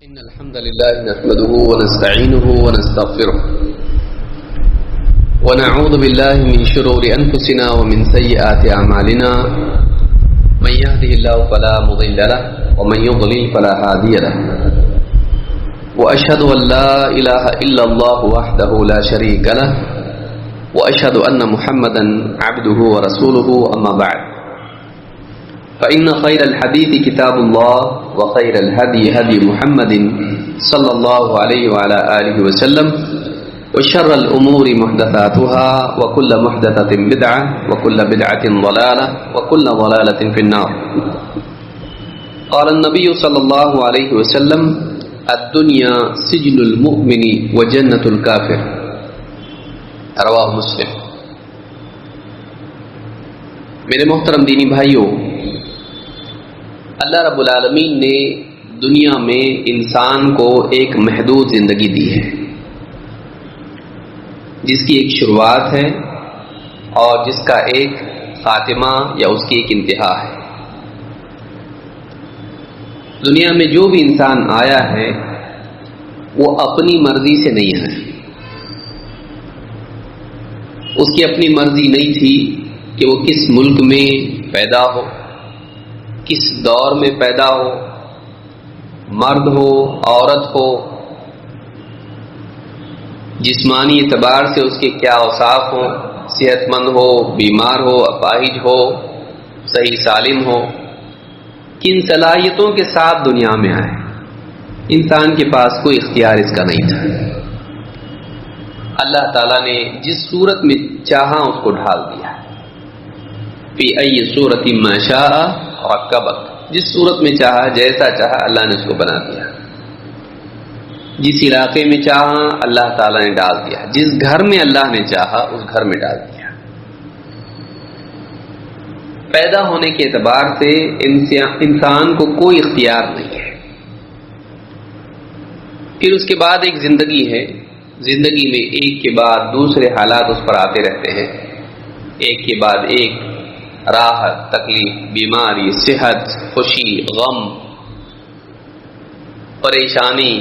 إن الحمد لله نحمده ونستعينه ونستغفره ونعوذ بالله من شرور أنفسنا ومن سيئات أعمالنا من يهده الله فلا مضل له ومن يضلل فلا هادي له وأشهد أن لا إله إلا الله وحده لا شريك له وأشهد أن محمدا عبده ورسوله أما بعد فإن خير الحديث كتاب الله وخير الهدي هدي محمد صلى الله عليه وعلى آله وسلم وشر الأمور محدثاتها وكل محدثة بدعة وكل بدعة ضلالة وكل ضلالة في النار. قال النبي صلى الله عليه وسلم الدنيا سجن المؤمن وجنة الكافر. رواه مسلم. میرے محترم دینی بھائیوں، اللہ رب العالمین نے دنیا میں انسان کو ایک محدود زندگی دی ہے، جس کی ایک شروعات ہے اور جس کا ایک خاتمہ یا اس کی ایک انتہا ہے۔ دنیا میں جو بھی انسان آیا ہے وہ اپنی مرضی سے نہیں آیا، اس کی اپنی مرضی نہیں تھی کہ وہ کس ملک میں پیدا ہو، کس دور میں پیدا ہو، مرد ہو عورت ہو، جسمانی اعتبار سے اس کے کیا اوصاف ہوں، صحت مند ہو، بیمار ہو، اپاہج ہو، صحیح سالم ہو، کن صلاحیتوں کے ساتھ دنیا میں آئے۔ انسان کے پاس کوئی اختیار اس کا نہیں تھا۔ اللہ تعالیٰ نے جس صورت میں چاہا اس کو ڈھال دیا، فی ای صورت ما شاء رکبک، جس صورت میں چاہا، جیسا چاہا اللہ نے اس کو بنا دیا۔ جس علاقے میں چاہا اللہ تعالیٰ نے ڈال دیا، جس گھر میں اللہ نے چاہا اس گھر میں ڈال دیا۔ پیدا ہونے کے اعتبار سے انسان کو کوئی اختیار نہیں ہے۔ پھر اس کے بعد ایک زندگی ہے، زندگی میں ایک کے بعد دوسرے حالات اس پر آتے رہتے ہیں، ایک کے بعد ایک، راحت، تکلیف، بیماری، صحت، خوشی، غم، پریشانی،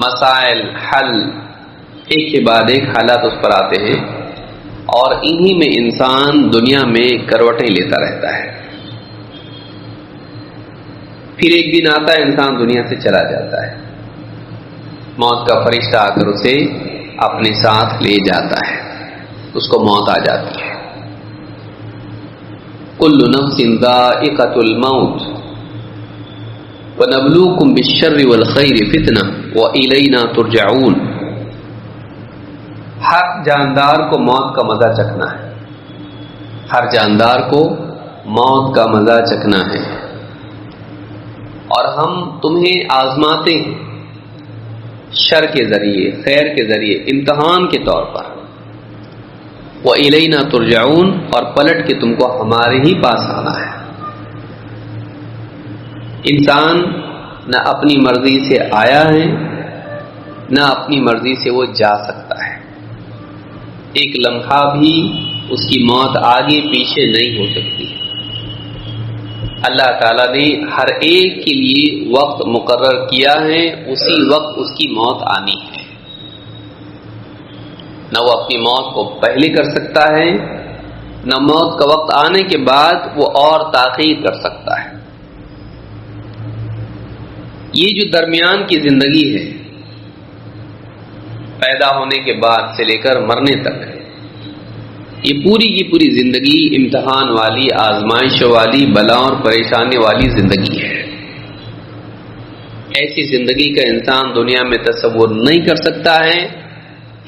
مسائل، حل، ایک کے بعد ایک حالات اس پر آتے ہیں، اور انہی میں انسان دنیا میں کروٹیں لیتا رہتا ہے۔ پھر ایک دن آتا ہے انسان دنیا سے چلا جاتا ہے، موت کا فرشتہ آ کر اسے اپنے ساتھ لے جاتا ہے، اس کو موت آ جاتی ہے۔ کل نفس ذائقۃ الموت ونبلوکم بالشر والخیر فتنہ والینا ترجعون۔ ہر جاندار کو موت کا مزہ چکھنا ہے، ہر جاندار کو موت کا مزہ چکھنا ہے، اور ہم تمہیں آزماتے ہیں شر کے ذریعے، خیر کے ذریعے، امتحان کے طور پر۔ وَإِلَيْنَا تُرْجَعُونَ، اور پلٹ کے تم کو ہمارے ہی پاس آنا ہے۔ انسان نہ اپنی مرضی سے آیا ہے، نہ اپنی مرضی سے وہ جا سکتا ہے۔ ایک لمحہ بھی اس کی موت آگے پیچھے نہیں ہو سکتی۔ اللہ تعالیٰ نے ہر ایک کے لیے وقت مقرر کیا ہے، اسی وقت اس کی موت آنی ہے۔ نہ وہ اپنی موت کو پہلے کر سکتا ہے، نہ موت کا وقت آنے کے بعد وہ اور تاخیر کر سکتا ہے۔ یہ جو درمیان کی زندگی ہے، پیدا ہونے کے بعد سے لے کر مرنے تک، یہ پوری کی پوری زندگی امتحان والی، آزمائش والی، بلا اور پریشانی والی زندگی ہے۔ ایسی زندگی کا انسان دنیا میں تصور نہیں کر سکتا ہے۔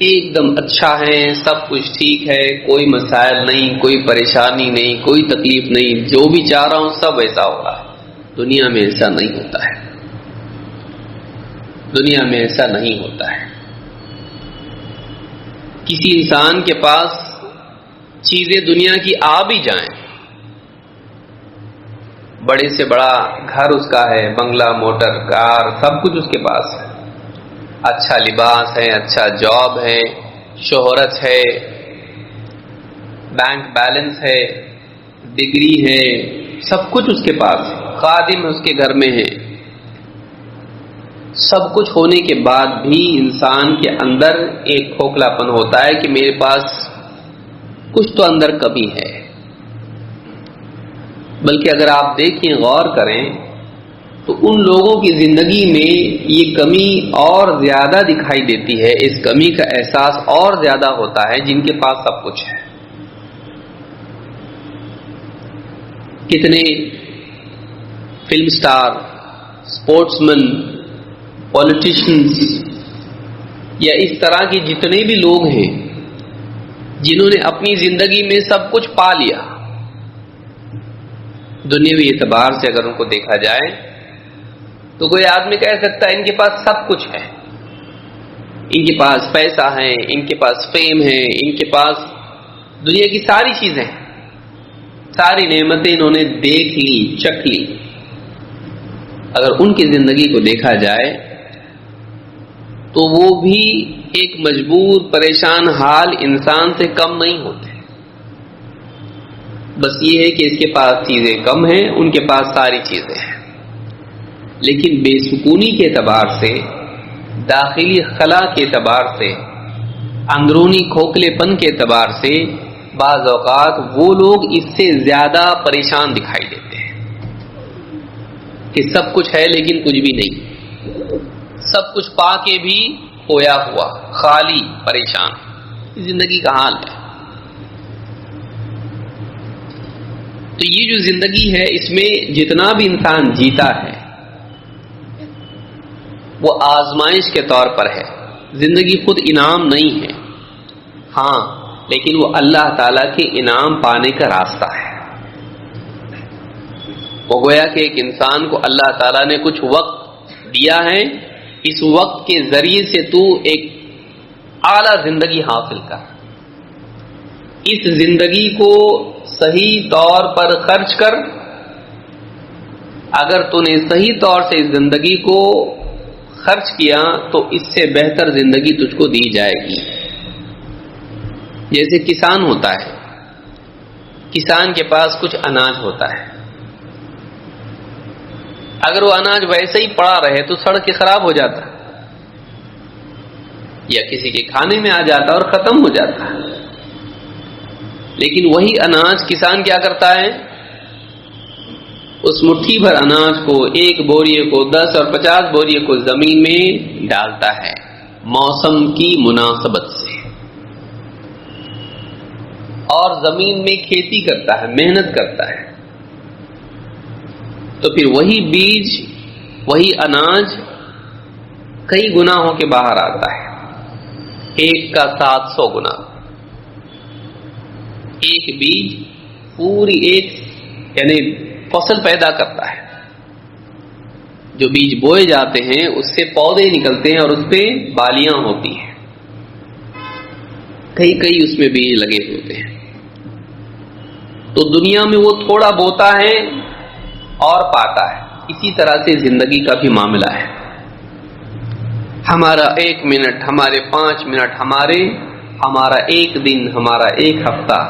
ایک دم اچھا ہے، سب کچھ ٹھیک ہے، کوئی مسائل نہیں، کوئی پریشانی نہیں، کوئی تکلیف نہیں، جو بھی چاہ رہا ہوں سب ایسا ہو رہا ہے۔ دنیا میں ایسا نہیں ہوتا ہے، دنیا میں ایسا نہیں ہوتا ہے۔ کسی انسان کے پاس چیزیں دنیا کی آ بھی جائیں، بڑے سے بڑا گھر اس کا ہے، بنگلہ، موٹر، کار، سب کچھ اس کے پاس ہے، اچھا لباس ہے، اچھا جاب ہے، شہرت ہے، بینک بیلنس ہے، ڈگری ہے، سب کچھ اس کے پاس ہے، خادم اس کے گھر میں ہے، سب کچھ ہونے کے بعد بھی انسان کے اندر ایک کھوکھلا پن ہوتا ہے کہ میرے پاس کچھ تو اندر کمی ہے. بلکہ اگر آپ دیکھیں، غور کریں تو ان لوگوں کی زندگی میں یہ کمی اور زیادہ دکھائی دیتی ہے، اس کمی کا احساس اور زیادہ ہوتا ہے جن کے پاس سب کچھ ہے. کتنے فلم سٹار، اسپورٹس مین، پولیٹیشنز یا اس طرح کے جتنے بھی لوگ ہیں جنہوں نے اپنی زندگی میں سب کچھ پا لیا. دنیاوی اعتبار سے اگر ان کو دیکھا جائے تو کوئی آدمی کہہ سکتا ہے ان کے پاس سب کچھ ہے، ان کے پاس پیسہ ہے، ان کے پاس فیم ہے، ان کے پاس دنیا کی ساری چیزیں ہیں، ساری نعمتیں انہوں نے دیکھ لی، چکھ لی. اگر ان کی زندگی کو دیکھا جائے تو وہ بھی ایک مجبور پریشان حال انسان سے کم نہیں ہوتے. بس یہ ہے کہ اس کے پاس چیزیں کم ہیں، ان کے پاس ساری چیزیں ہیں. لیکن بے سکونی کے اعتبار سے، داخلی خلا کے اعتبار سے، اندرونی کھوکھلے پن کے اعتبار سے بعض اوقات وہ لوگ اس سے زیادہ پریشان دکھائی دیتے ہیں کہ سب کچھ ہے لیکن کچھ بھی نہیں، سب کچھ پا کے بھی کھویا ہوا، خالی، پریشان. زندگی کا حال ہے. تو یہ جو زندگی ہے اس میں جتنا بھی انسان جیتا ہے وہ آزمائش کے طور پر ہے. زندگی خود انعام نہیں ہے، ہاں، لیکن وہ اللہ تعالیٰ کے انعام پانے کا راستہ ہے. وہ گویا کہ ایک انسان کو اللہ تعالیٰ نے کچھ وقت دیا ہے، اس وقت کے ذریعے سے تو ایک اعلیٰ زندگی حاصل کر. اس زندگی کو صحیح طور پر خرچ کر. اگر تو نے صحیح طور سے اس زندگی کو خرچ کیا تو اس سے بہتر زندگی تجھ کو دی جائے گی. جیسے کسان ہوتا ہے، کسان کے پاس کچھ اناج ہوتا ہے. اگر وہ اناج ویسے ہی پڑا رہے تو سڑ کے خراب ہو جاتا یا کسی کے کھانے میں آ جاتا اور ختم ہو جاتا. لیکن وہی اناج کسان کیا کرتا ہے، اس مٹھی بھر اناج کو، ایک بوریے کو، 10 اور 50 بوریے کو زمین میں ڈالتا ہے موسم کی مناسبت سے، اور زمین میں کھیتی کرتا ہے، محنت کرتا ہے. تو پھر وہی بیج، وہی اناج کئی گنا ہو کے باہر آتا ہے، ایک کا 700 گنا. ایک بیج پوری ایک یعنی فصل پیدا کرتا ہے. جو بیج بوئے جاتے ہیں اس سے پودے نکلتے ہیں اور اس پہ بالیاں ہوتی ہیں، کئی اس میں بیج لگے ہوتے ہیں. تو دنیا میں وہ تھوڑا بوتا ہے اور پاتا ہے. اسی طرح سے زندگی کا بھی معاملہ ہے. ہمارا 1 منٹ، ہمارے 5 منٹ، ہمارا 1 دن، ہمارا 1 ہفتہ،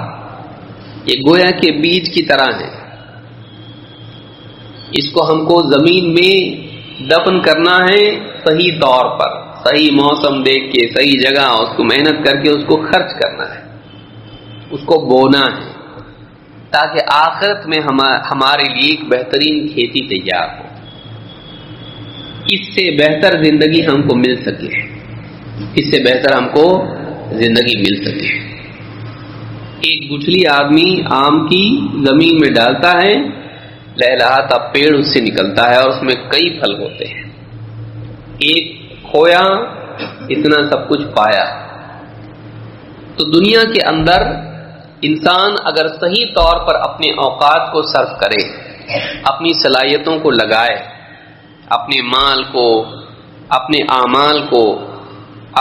یہ گویا کے بیج کی طرح ہے. اس کو ہم کو زمین میں دفن کرنا ہے صحیح طور پر، صحیح موسم دیکھ کے، صحیح جگہ، اس کو محنت کر کے اس کو خرچ کرنا ہے، اس کو بونا ہے، تاکہ آخرت میں ہمارے لیے ایک بہترین کھیتی تیار ہو. اس سے بہتر زندگی ہم کو مل سکے، اس سے بہتر ہم کو زندگی مل سکے. ایک گٹھلی آدمی آم کی زمین میں ڈالتا ہے، لہلہاتا پیڑ اس سے نکلتا ہے اور اس میں کئی پھل ہوتے ہیں. ایک کھویا، اتنا سب کچھ پایا. تو دنیا کے اندر انسان اگر صحیح طور پر اپنے اوقات کو صرف کرے، اپنی صلاحیتوں کو لگائے، اپنے مال کو، اپنے اعمال کو،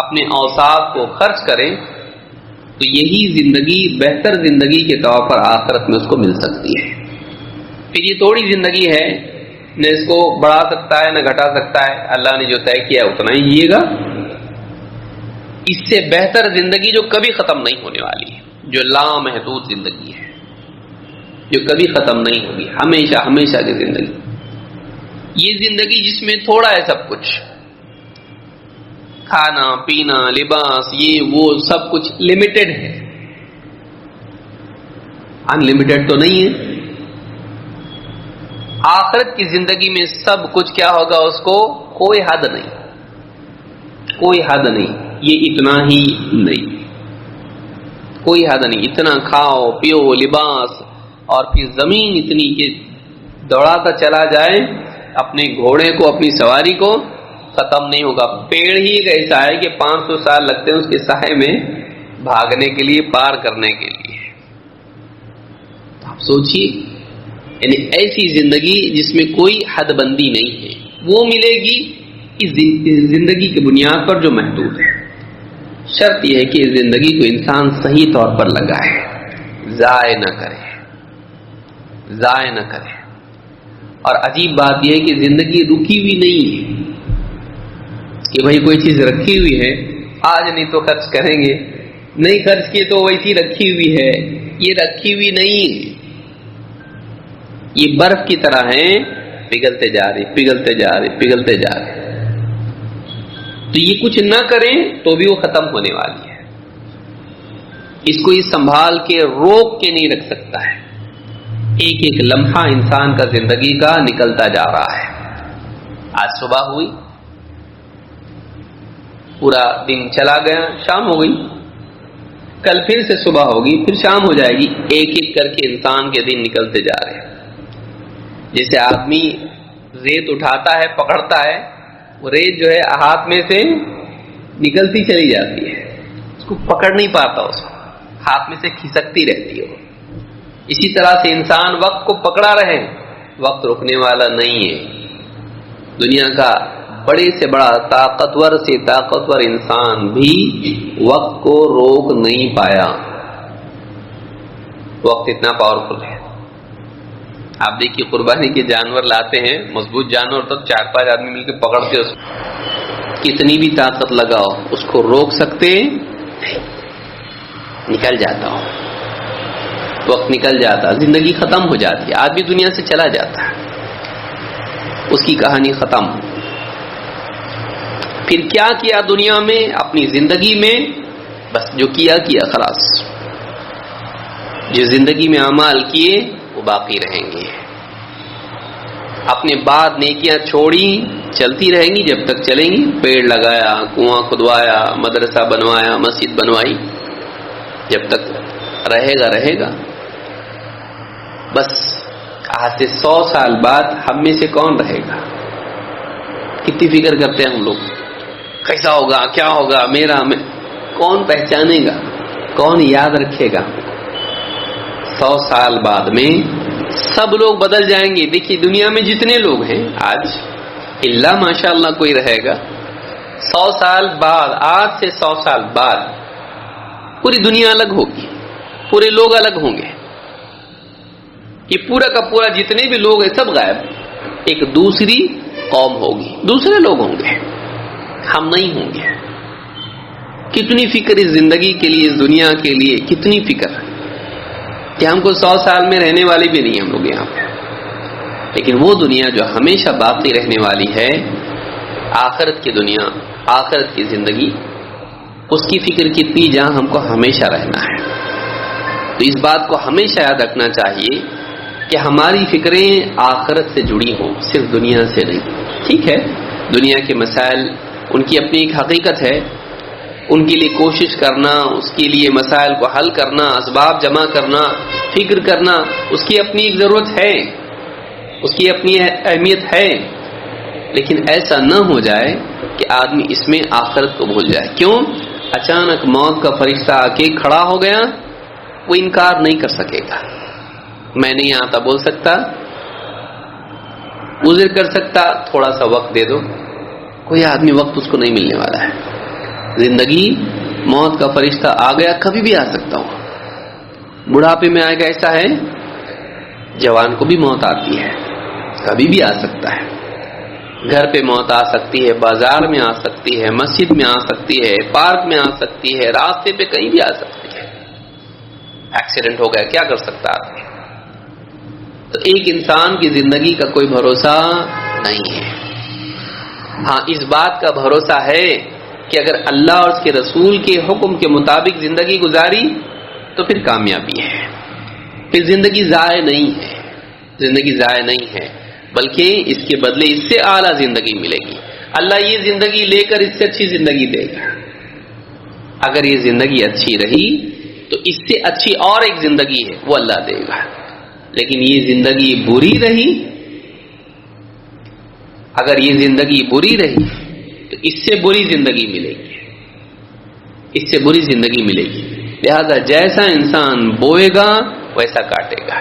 اپنے اوصاف کو خرچ کرے، تو یہی زندگی بہتر زندگی کے طور پر آخرت میں اس کو مل سکتی ہے. پھر یہ تھوڑی زندگی ہے، نہ اس کو بڑھا سکتا ہے نہ گھٹا سکتا ہے. اللہ نے جو طے کیا ہے اتنا ہی جیے گا. اس سے بہتر زندگی جو کبھی ختم نہیں ہونے والی ہے، جو لامحدود زندگی ہے، جو کبھی ختم نہیں ہوگی، ہمیشہ ہمیشہ کی زندگی. یہ زندگی جس میں تھوڑا ہے سب کچھ، کھانا پینا لباس یہ وہ سب کچھ لمیٹڈ ہے، انلمیٹڈ تو نہیں ہے۔ آخرت کی زندگی میں سب کچھ کیا ہوگا، اس کو کوئی حد نہیں، کوئی حد نہیں، یہ اتنا ہی نہیں، کوئی حد نہیں، اتنا کھاؤ پیو لباس، اور پھر زمین اتنی کہ دوڑاتا چلا جائے اپنے گھوڑے کو اپنی سواری کو، ختم نہیں ہوگا۔ پیڑ ہی ایک ایسا ہے کہ 500 سال لگتے ہیں اس کے سائے میں بھاگنے کے لیے، پار کرنے کے لیے۔ آپ سوچئے، یعنی ایسی زندگی جس میں کوئی حد بندی نہیں ہے، وہ ملے گی اس زندگی کی بنیاد پر جو محدود ہے۔ شرط یہ ہے کہ اس زندگی کو انسان صحیح طور پر لگائے، ضائع نہ کرے، ضائع نہ کرے۔ اور عجیب بات یہ ہے کہ زندگی رکی ہوئی نہیں ہے کہ بھئی کوئی چیز رکھی ہوئی ہے، آج نہیں تو خرچ کریں گے، نہیں خرچ کیے تو ویسی رکھی ہوئی ہے، یہ رکھی ہوئی نہیں ہے، یہ برف کی طرح ہے، پگھلتے جا رہے پگھلتے جا رہے پگھلتے جا رہے۔ تو یہ کچھ نہ کریں تو بھی وہ ختم ہونے والی ہے، اس کو یہ سنبھال کے روک کے نہیں رکھ سکتا ہے۔ ایک ایک لمحہ انسان کا زندگی کا نکلتا جا رہا ہے۔ آج صبح ہوئی، پورا دن چلا گیا، شام ہو گئی، کل پھر سے صبح ہوگی، پھر شام ہو جائے گی، ایک ایک کر کے انسان کے دن نکلتے جا رہے ہیں۔ جیسے آدمی ریت اٹھاتا ہے پکڑتا ہے، وہ ریت جو ہے ہاتھ میں سے نکلتی چلی جاتی ہے، اس کو پکڑ نہیں پاتا، اس کو ہاتھ میں سے کھسکتی رہتی ہے۔ اسی طرح سے انسان وقت کو پکڑا رہے، وقت رکنے والا نہیں ہے۔ دنیا کا بڑے سے بڑا طاقتور سے طاقتور انسان بھی وقت کو روک نہیں پایا، وقت اتنا پاورفل ہے۔ آپ دیکھیے قربانی کے جانور لاتے ہیں، مضبوط جانور، تو 4-5 آدمی مل کے پکڑتے، اس کو کتنی بھی طاقت لگاؤ اس کو روک سکتے نہیں، نکل جاتا ہو، وقت نکل جاتا، زندگی ختم ہو جاتی ہے، آدمی دنیا سے چلا جاتا ہے، اس کی کہانی ختم۔ پھر کیا کیا دنیا میں، اپنی زندگی میں بس جو کیا خلاص، جو زندگی میں اعمال کیے وہ باقی رہیں گے، اپنے بعد نیکیاں چھوڑی چلتی رہیں گی جب تک چلیں گی، پیڑ لگایا، کنواں کھدوایا، مدرسہ بنوایا، مسجد بنوائی، جب تک رہے گا۔ بس آج سے 100 سال بعد ہم میں سے کون رہے گا؟ کتنی فکر کرتے ہیں ہم لوگ، کیسا ہوگا، کیا ہوگا میرا، کون پہچانے گا، کون یاد رکھے گا؟ 100 سال بعد میں سب لوگ بدل جائیں گے۔ دیکھیے دنیا میں جتنے لوگ ہیں آج، اللہ ماشاء اللہ کوئی رہے گا، 100 سال بعد، آج سے 100 سال بعد پوری دنیا الگ ہوگی، پورے لوگ الگ ہوں گے، یہ پورا کا پورا جتنے بھی لوگ ہیں سب غائب، ایک دوسری قوم ہوگی، دوسرے لوگ ہوں گے، ہم نہیں ہوں گے۔ کتنی فکر اس زندگی کے لیے، اس دنیا کے لیے کتنی فکر کہ ہم کو 100 سال میں رہنے والے بھی نہیں ہم لوگ یہاں پہ، لیکن وہ دنیا جو ہمیشہ باقی رہنے والی ہے، آخرت کی دنیا، آخرت کی زندگی، اس کی فکر کتنی جہاں ہم کو ہمیشہ رہنا ہے۔ تو اس بات کو ہمیشہ یاد رکھنا چاہیے کہ ہماری فکریں آخرت سے جڑی ہوں، صرف دنیا سے نہیں۔ ٹھیک ہے، دنیا کے مسائل ان کی اپنی ایک حقیقت ہے، ان کے لیے کوشش کرنا، اس کے لیے مسائل کو حل کرنا، اسباب جمع کرنا، فکر کرنا، اس کی اپنی ایک ضرورت ہے، اس کی اپنی اہمیت ہے، لیکن ایسا نہ ہو جائے کہ آدمی اس میں آخرت کو بھول جائے۔ کیوں؟ اچانک موت کا فرشتہ آ کے کھڑا ہو گیا، وہ انکار نہیں کر سکے گا، میں نہیں آتا بول سکتا، عذر کر سکتا، تھوڑا سا وقت دے دو، کوئی آدمی وقت اس کو نہیں ملنے والا ہے۔ زندگی، موت کا فرشتہ آ گیا، کبھی بھی آ سکتا ہوں، بڑھاپے میں آئے گا، ایسا ہے، جوان کو بھی موت آتی ہے، کبھی بھی آ سکتا ہے، گھر پہ موت آ سکتی ہے، بازار میں آ سکتی ہے، مسجد میں آ سکتی ہے، پارک میں آ سکتی ہے، راستے پہ کہیں بھی آ سکتی ہے، ایکسیڈنٹ ہو گیا، کیا کر سکتا آدمی؟ تو ایک انسان کی زندگی کا کوئی بھروسہ نہیں ہے۔ ہاں اس بات کا بھروسہ ہے کہ اگر اللہ اور اس کے رسول کے حکم کے مطابق زندگی گزاری تو پھر کامیابی ہے، پھر زندگی ضائع نہیں ہے، زندگی ضائع نہیں ہے، بلکہ اس کے بدلے اس سے اعلیٰ زندگی ملے گی۔ اللہ یہ زندگی لے کر اس سے اچھی زندگی دے گا۔ اگر یہ زندگی اچھی رہی تو اس سے اچھی اور ایک زندگی ہے وہ اللہ دے گا، لیکن یہ زندگی بری رہی، اگر یہ زندگی بری رہی تو اس سے بری زندگی ملے گی، اس سے بری زندگی ملے گی۔ لہذا جیسا انسان بوئے گا ویسا کاٹے گا۔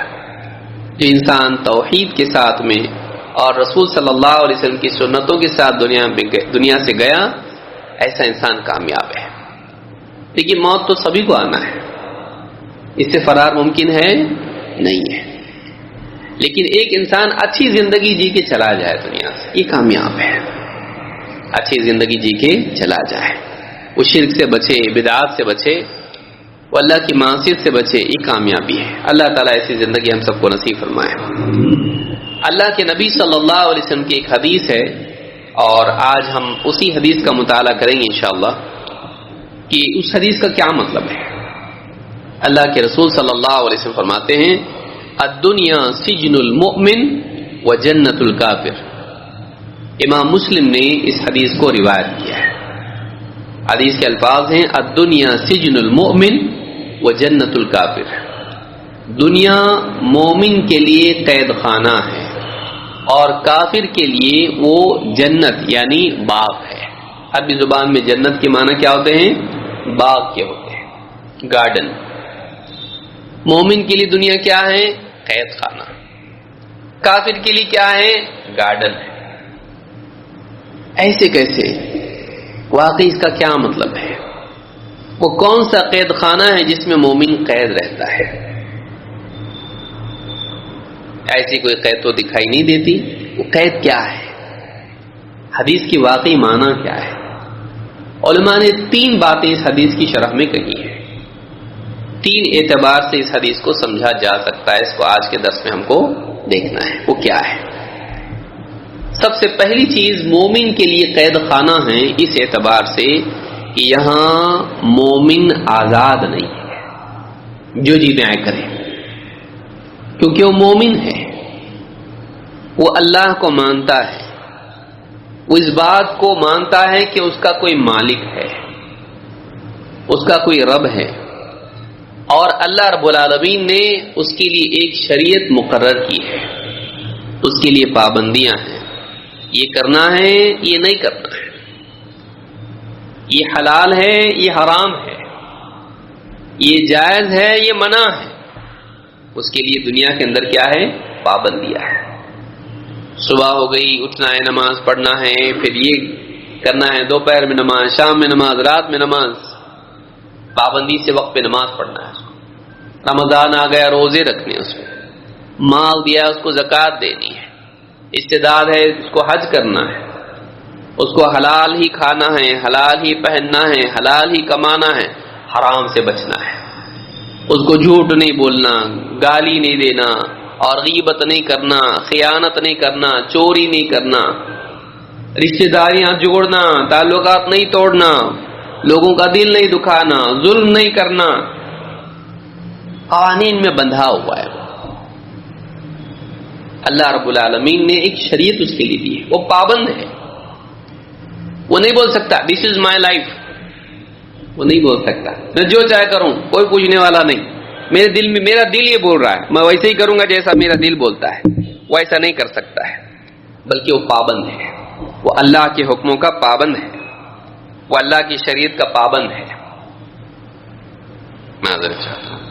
جو انسان توحید کے ساتھ میں اور رسول صلی اللہ علیہ وسلم کی سنتوں کے ساتھ دنیا سے گیا، ایسا انسان کامیاب ہے۔ لیکن موت تو سبھی کو آنا ہے، اس سے فرار ممکن ہے نہیں ہے، لیکن ایک انسان اچھی زندگی جی کے چلا جائے دنیا سے، یہ کامیاب ہے۔ اچھی زندگی جی کے چلا جائے، وہ شرک سے بچے، بدعات سے بچے، وہ اللہ کی معصیت سے بچے، یہ کامیابی ہے۔ اللہ تعالیٰ ایسی زندگی ہم سب کو نصیب فرمائے۔ اللہ کے نبی صلی اللہ علیہ وسلم کی ایک حدیث ہے، اور آج ہم اسی حدیث کا مطالعہ کریں گے انشاءاللہ کہ اس حدیث کا کیا مطلب ہے۔ اللہ کے رسول صلی اللہ علیہ وسلم فرماتے ہیں الدنیا سجن المؤمن و جنت الکافر۔ امام مسلم نے اس حدیث کو روایت کیا ہے۔ حدیث کے الفاظ ہیں الدنیا سجن المؤمن و جنت الکافر۔ دنیا مومن کے لیے قید خانہ ہے اور کافر کے لیے وہ جنت یعنی باغ ہے۔ عربی زبان میں جنت کے معنی کیا ہوتے ہیں؟ باغ کے ہوتے ہیں، گارڈن۔ مومن کے لیے دنیا کیا ہے؟ قید خانہ۔ کافر کے لیے کیا ہے؟ گارڈن ہے۔ ایسے کیسے؟ واقعی اس کا کیا مطلب ہے؟ وہ کون سا قید خانہ ہے جس میں مومن قید رہتا ہے؟ ایسی کوئی قید تو دکھائی نہیں دیتی۔ وہ قید کیا ہے؟ حدیث کی واقعی معنی کیا ہے؟ علماء نے 3 باتیں اس حدیث کی شرح میں کہی ہیں۔ 3 اعتبار سے اس حدیث کو سمجھا جا سکتا ہے، اس کو آج کے درس میں ہم کو دیکھنا ہے۔ وہ کیا ہے؟ سب سے پہلی چیز، مومن کے لیے قید خانہ ہے اس اعتبار سے کہ یہاں مومن آزاد نہیں ہے، جو جی میں آئے کرے، کیونکہ وہ مومن ہے، وہ اللہ کو مانتا ہے، وہ اس بات کو مانتا ہے کہ اس کا کوئی مالک ہے، اس کا کوئی رب ہے، اور اللہ رب العالمین نے اس کے لیے ایک شریعت مقرر کی ہے، اس کے لیے پابندیاں ہیں، یہ کرنا ہے، یہ نہیں کرنا ہے، یہ حلال ہے، یہ حرام ہے، یہ جائز ہے، یہ منع ہے۔ اس کے لیے دنیا کے اندر کیا ہے؟ پابندیاں ہے۔ صبح ہو گئی، اٹھنا ہے، نماز پڑھنا ہے، پھر یہ کرنا ہے، دوپہر میں نماز، شام میں نماز، رات میں نماز، پابندی سے وقت پہ نماز پڑھنا ہے۔ رمضان آ گیا، روزے رکھنے، اس میں مال دیا، اس کو زکوٰۃ دینی ہے، استعداد ہے اس کو حج کرنا ہے، اس کو حلال ہی کھانا ہے، حلال ہی پہننا ہے، حلال ہی کمانا ہے، حرام سے بچنا ہے، اس کو جھوٹ نہیں بولنا، گالی نہیں دینا، اور غیبت نہیں کرنا، خیانت نہیں کرنا، چوری نہیں کرنا، رشتہ داریاں جوڑنا، تعلقات نہیں توڑنا، لوگوں کا دل نہیں دکھانا، ظلم نہیں کرنا، قوانین میں بندھا ہوا ہے۔ اللہ رب العالمین نے ایک شریعت اس کے لیے دی ہے، وہ پابند ہے، وہ نہیں بول سکتا دس از مائی لائف، وہ نہیں بول سکتا میں جو چاہے کروں، کوئی پوچھنے والا نہیں، میرے دل میں میرا دل یہ بول رہا ہے، میں ویسے ہی کروں گا جیسا میرا دل بولتا ہے، وہ ایسا نہیں کر سکتا ہے، بلکہ وہ پابند ہے، وہ اللہ کے حکموں کا پابند ہے، وہ اللہ کی شریعت کا پابند ہے۔ معذرت چاہتا ہوں۔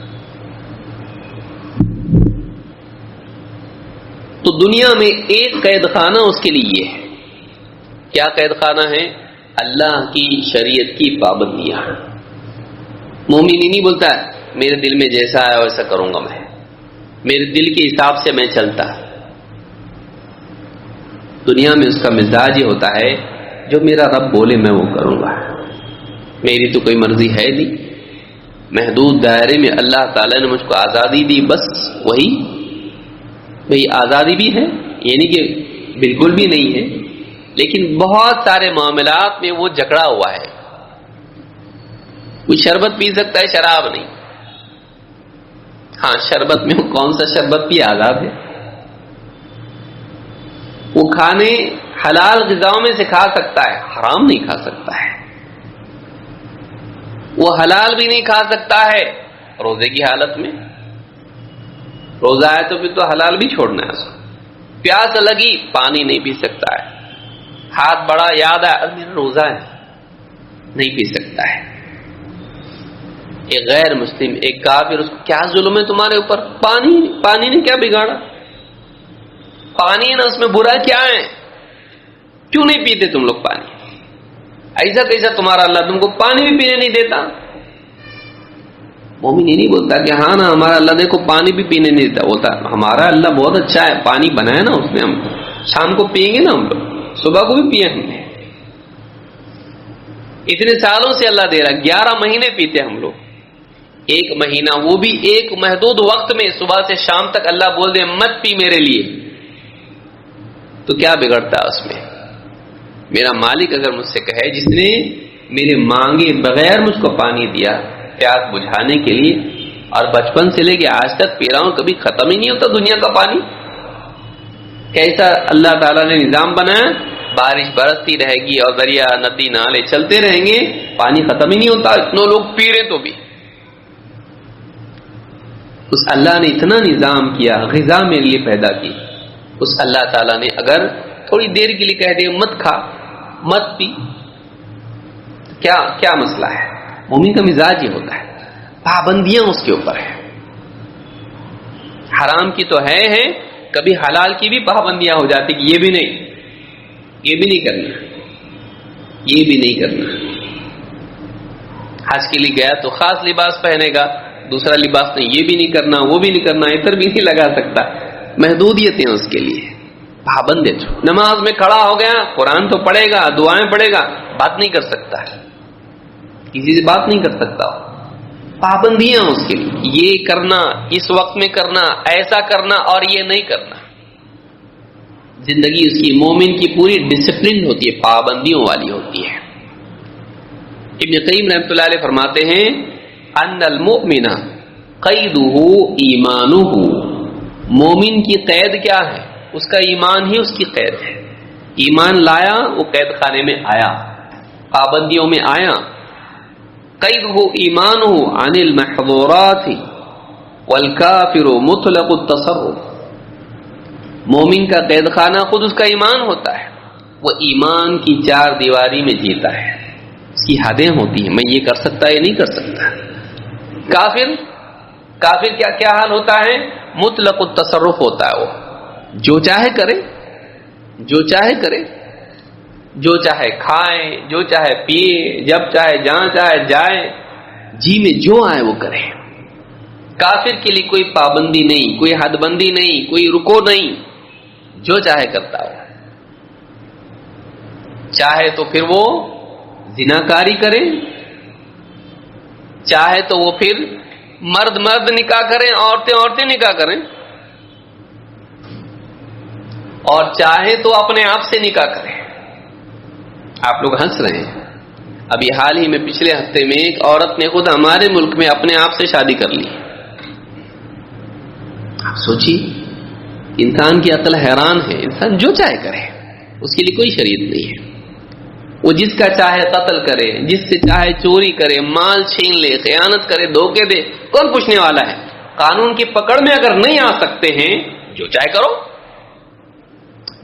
تو دنیا میں ایک قید خانہ اس کے لیے ہے۔ کیا قید خانہ ہے؟ اللہ کی شریعت کی پابندیاں۔ مومن نہیں بولتا ہے میرے دل میں جیسا ہے ویسا کروں گا، میں میرے دل کے حساب سے میں چلتا۔ دنیا میں اس کا مزاج یہ ہوتا ہے جو میرا رب بولے میں وہ کروں گا، میری تو کوئی مرضی ہے نہیں، محدود دائرے میں اللہ تعالیٰ نے مجھ کو آزادی دی، بس وہی آزادی بھی ہے، یعنی کہ بالکل بھی نہیں ہے، لیکن بہت سارے معاملات میں وہ جکڑا ہوا ہے، کوئی شربت پی سکتا ہے، شراب نہیں. ہاں شربت میں کون سا شربت بھی آزاد ہے. وہ کھانے حلال غذاؤں میں سے کھا سکتا ہے، حرام نہیں کھا سکتا ہے. وہ حلال بھی نہیں کھا سکتا ہے روزے کی حالت میں. روزہ ہے تو پھر تو حلال بھی چھوڑنا ہے اس کو. پیاس لگی پانی نہیں پی سکتا ہے. ہاتھ بڑا یاد ہے اب میرا روزہ ہے، نہیں پی سکتا ہے. ایک غیر مسلم، ایک کافر، اس کو کیا ظلم ہے تمہارے اوپر؟ پانی نے کیا بگاڑا؟ پانی ہے نا، اس میں برا کیا ہے؟ کیوں نہیں پیتے تم لوگ پانی؟ ایسا کیسا تمہارا اللہ تم کو پانی بھی پینے نہیں دیتا؟ مومن یہ نہیں بولتا کہ ہاں نا ہمارا اللہ دیکھو پانی بھی پینے نہیں دیتا. بولتا ہمارا اللہ بہت اچھا ہے، پانی بنایا نا اس نے ہم کو، شام کو پیئیں گے نا ہم لوگ، صبح کو بھی پیے ہم نے. اتنے سالوں سے اللہ دے رہا، 11 مہینے پیتے ہم لوگ. ایک مہینہ وہ بھی ایک محدود وقت میں، صبح سے شام تک اللہ بول دے مت پی میرے لیے، تو کیا بگڑتا ہے اس میں؟ میرا مالک اگر مجھ سے کہے جس نے میرے مانگے بغیر مجھ کو پانی دیا پیاس بجھانے کے لیے، اور بچپن سے لے کے آج تک پی رہا ہوں، کبھی ختم ہی نہیں ہوتا دنیا کا پانی. کیسا اللہ تعالیٰ نے نظام بنایا، بارش برستی رہے گی اور دریا ندی نالے چلتے رہیں گے، پانی ختم ہی نہیں ہوتا، اتنے لوگ پی رہے تو بھی. اس اللہ نے اتنا نظام کیا، غذا میرے لیے پیدا کی. اس اللہ تعالیٰ نے اگر تھوڑی دیر کے لیے کہہ دے مت کھا مت پی، کیا مسئلہ ہے؟ مومن کا مزاج یہ ہوتا ہے، پابندیاں اس کے اوپر ہے. حرام کی تو ہے، کبھی حلال کی بھی پابندیاں ہو جاتی کہ یہ بھی نہیں کرنا، یہ بھی نہیں کرنا. حج کے لیے گیا تو خاص لباس پہنے گا، دوسرا لباس نہیں، یہ بھی نہیں کرنا، وہ بھی نہیں کرنا، عطر بھی نہیں لگا سکتا. محدودیتیں اس کے لیے، پابند ہے. نماز میں کھڑا ہو گیا، قرآن تو پڑھے گا، دعائیں پڑھے گا، بات نہیں کر سکتا ہے، کسی سے بات نہیں کر سکتا. پابندیاں اس کے لیے، یہ کرنا، اس وقت میں کرنا، ایسا کرنا اور یہ نہیں کرنا. زندگی اس کی مومن کی پوری ڈسپلن ہوتی ہے، پابندیوں والی ہوتی ہے. ابن قیم رحمۃ اللہ علیہ فرماتے ہیں ان المؤمن قیدہ ایمانہ، مومن کی قید کیا ہے؟ اس کا ایمان ہی اس کی قید ہے. ایمان لایا، وہ قید خانے میں آیا، پابندیوں میں آیا. قیدہ ایمانہ عن المحظورات والکافر مطلق التصرف، مومن کا قید خانہ خود اس کا ایمان ہوتا ہے. وہ ایمان کی 4 دیواری میں جیتا ہے، اس کی حدیں ہوتی ہیں، میں یہ کر سکتا ہے یہ نہیں کر سکتا. کافر کیا حال ہوتا ہے؟ مطلق التصرف ہوتا ہے. وہ جو چاہے کرے، جو چاہے کرے، جو چاہے کھائے، جو چاہے پیے، جب چاہے جہاں چاہے جائے، جی میں جو آئے وہ کرے. کافر کے لیے کوئی پابندی نہیں، کوئی حد بندی نہیں، کوئی رکو نہیں، جو چاہے کرتا ہو. چاہے تو پھر وہ زناکاری کرے، چاہے تو وہ پھر مرد نکاح کریں، عورتیں نکاح کریں، اور چاہے تو اپنے آپ سے نکاح کریں. آپ لوگ ہنس رہے ہیں، ابھی حال ہی میں پچھلے ہفتے میں ایک عورت نے خود ہمارے ملک میں اپنے آپ سے شادی کر لی. آپ سوچیے، انسان کی عقل حیران ہے. انسان جو چاہے کرے، اس کے لیے کوئی شریعت نہیں ہے. وہ جس کا چاہے قتل کرے، جس سے چاہے چوری کرے، مال چھین لے، خیانت کرے، دھوکے دے، کون پوچھنے والا ہے؟ قانون کی پکڑ میں اگر نہیں آ سکتے ہیں، جو چاہے کرو.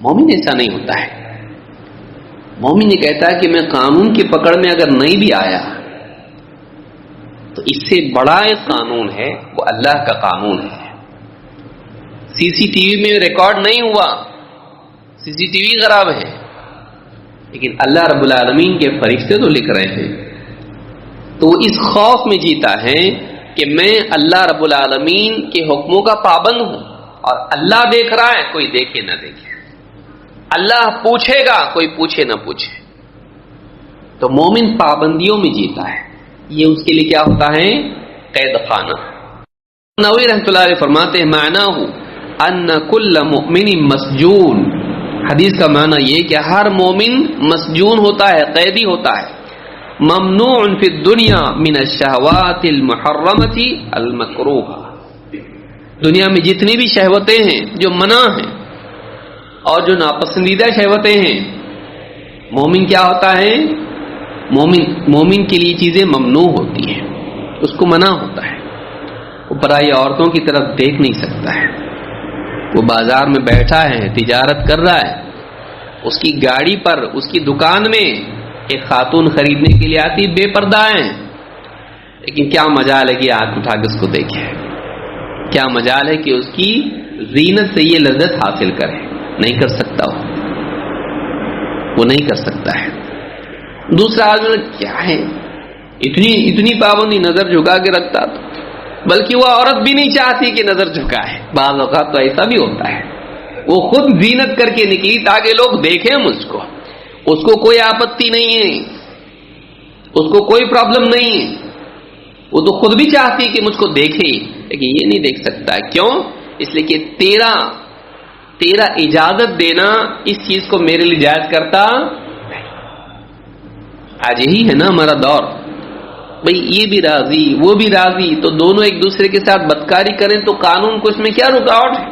مومن ایسا نہیں ہوتا ہے. مومن یہ کہتا ہے کہ میں قانون کی پکڑ میں اگر نہیں بھی آیا تو اس سے بڑا ایک قانون ہے، وہ اللہ کا قانون ہے. CCTV میں ریکارڈ نہیں ہوا، CCTV خراب ہے، لیکن اللہ رب العالمین کے فرشتے تو لکھ رہے ہیں. تو وہ اس خوف میں جیتا ہے کہ میں اللہ رب العالمین کے حکموں کا پابند ہوں، اور اللہ دیکھ رہا ہے، کوئی دیکھے نہ دیکھے. اللہ پوچھے گا، کوئی پوچھے نہ پوچھے. تو مومن پابندیوں میں جیتا ہے. یہ اس کے لیے کیا ہوتا ہے؟ قید خانہ. نووی رحمۃ اللہ علیہ فرماتے ہیں معنی ان کل مؤمن مسجون، حدیث کا معنی یہ کہ ہر مومن مسجون ہوتا ہے، قیدی ہوتا ہے. ممنوع فی الدنیا من الشہوات المحرمۃ المکروہہ. دنیا میں جتنی بھی شہوتیں ہیں جو منع ہیں اور جو ناپسندیدہ شہوتیں ہیں، مومن کیا ہوتا ہے؟ مومن کے لیے چیزیں ممنوع ہوتی ہیں، اس کو منع ہوتا ہے. وہ پرائی عورتوں کی طرف دیکھ نہیں سکتا ہے. وہ بازار میں بیٹھا ہے، تجارت کر رہا ہے، اس کی گاڑی پر، اس کی دکان میں ایک خاتون خریدنے کے لیے آتی، بے پردہ ہیں، لیکن کیا مجال ہے کہ آنکھ اٹھا کے اس کو دیکھے؟ کیا مجال ہے کہ اس کی زینت سے یہ لذت حاصل کرے؟ نہیں کر سکتا. وہ نہیں کر سکتا ہے. دوسرا آدمی کیا ہے اتنی پابندی، نظر جھکا کے رکھتا، تو بلکہ وہ عورت بھی نہیں چاہتی کہ نظر جھکائے. بعض اوقات تو ایسا بھی ہوتا ہے، وہ خود زینت کر کے نکلی تاکہ لوگ دیکھیں مجھ کو. اس کو کوئی آپتی نہیں ہے، اس کو کوئی پرابلم نہیں ہے، وہ تو خود بھی چاہتی کہ مجھ کو دیکھے، لیکن یہ نہیں دیکھ سکتا. کیوں؟ اس لیے کہ تیرا اجازت دینا اس چیز کو میرے لیے جائز کرتا. آج یہی ہے نا ہمارا دور، بھئی یہ بھی راضی وہ بھی راضی، تو دونوں ایک دوسرے کے ساتھ بدکاری کریں تو قانون کو اس میں کیا رکاوٹ ہے؟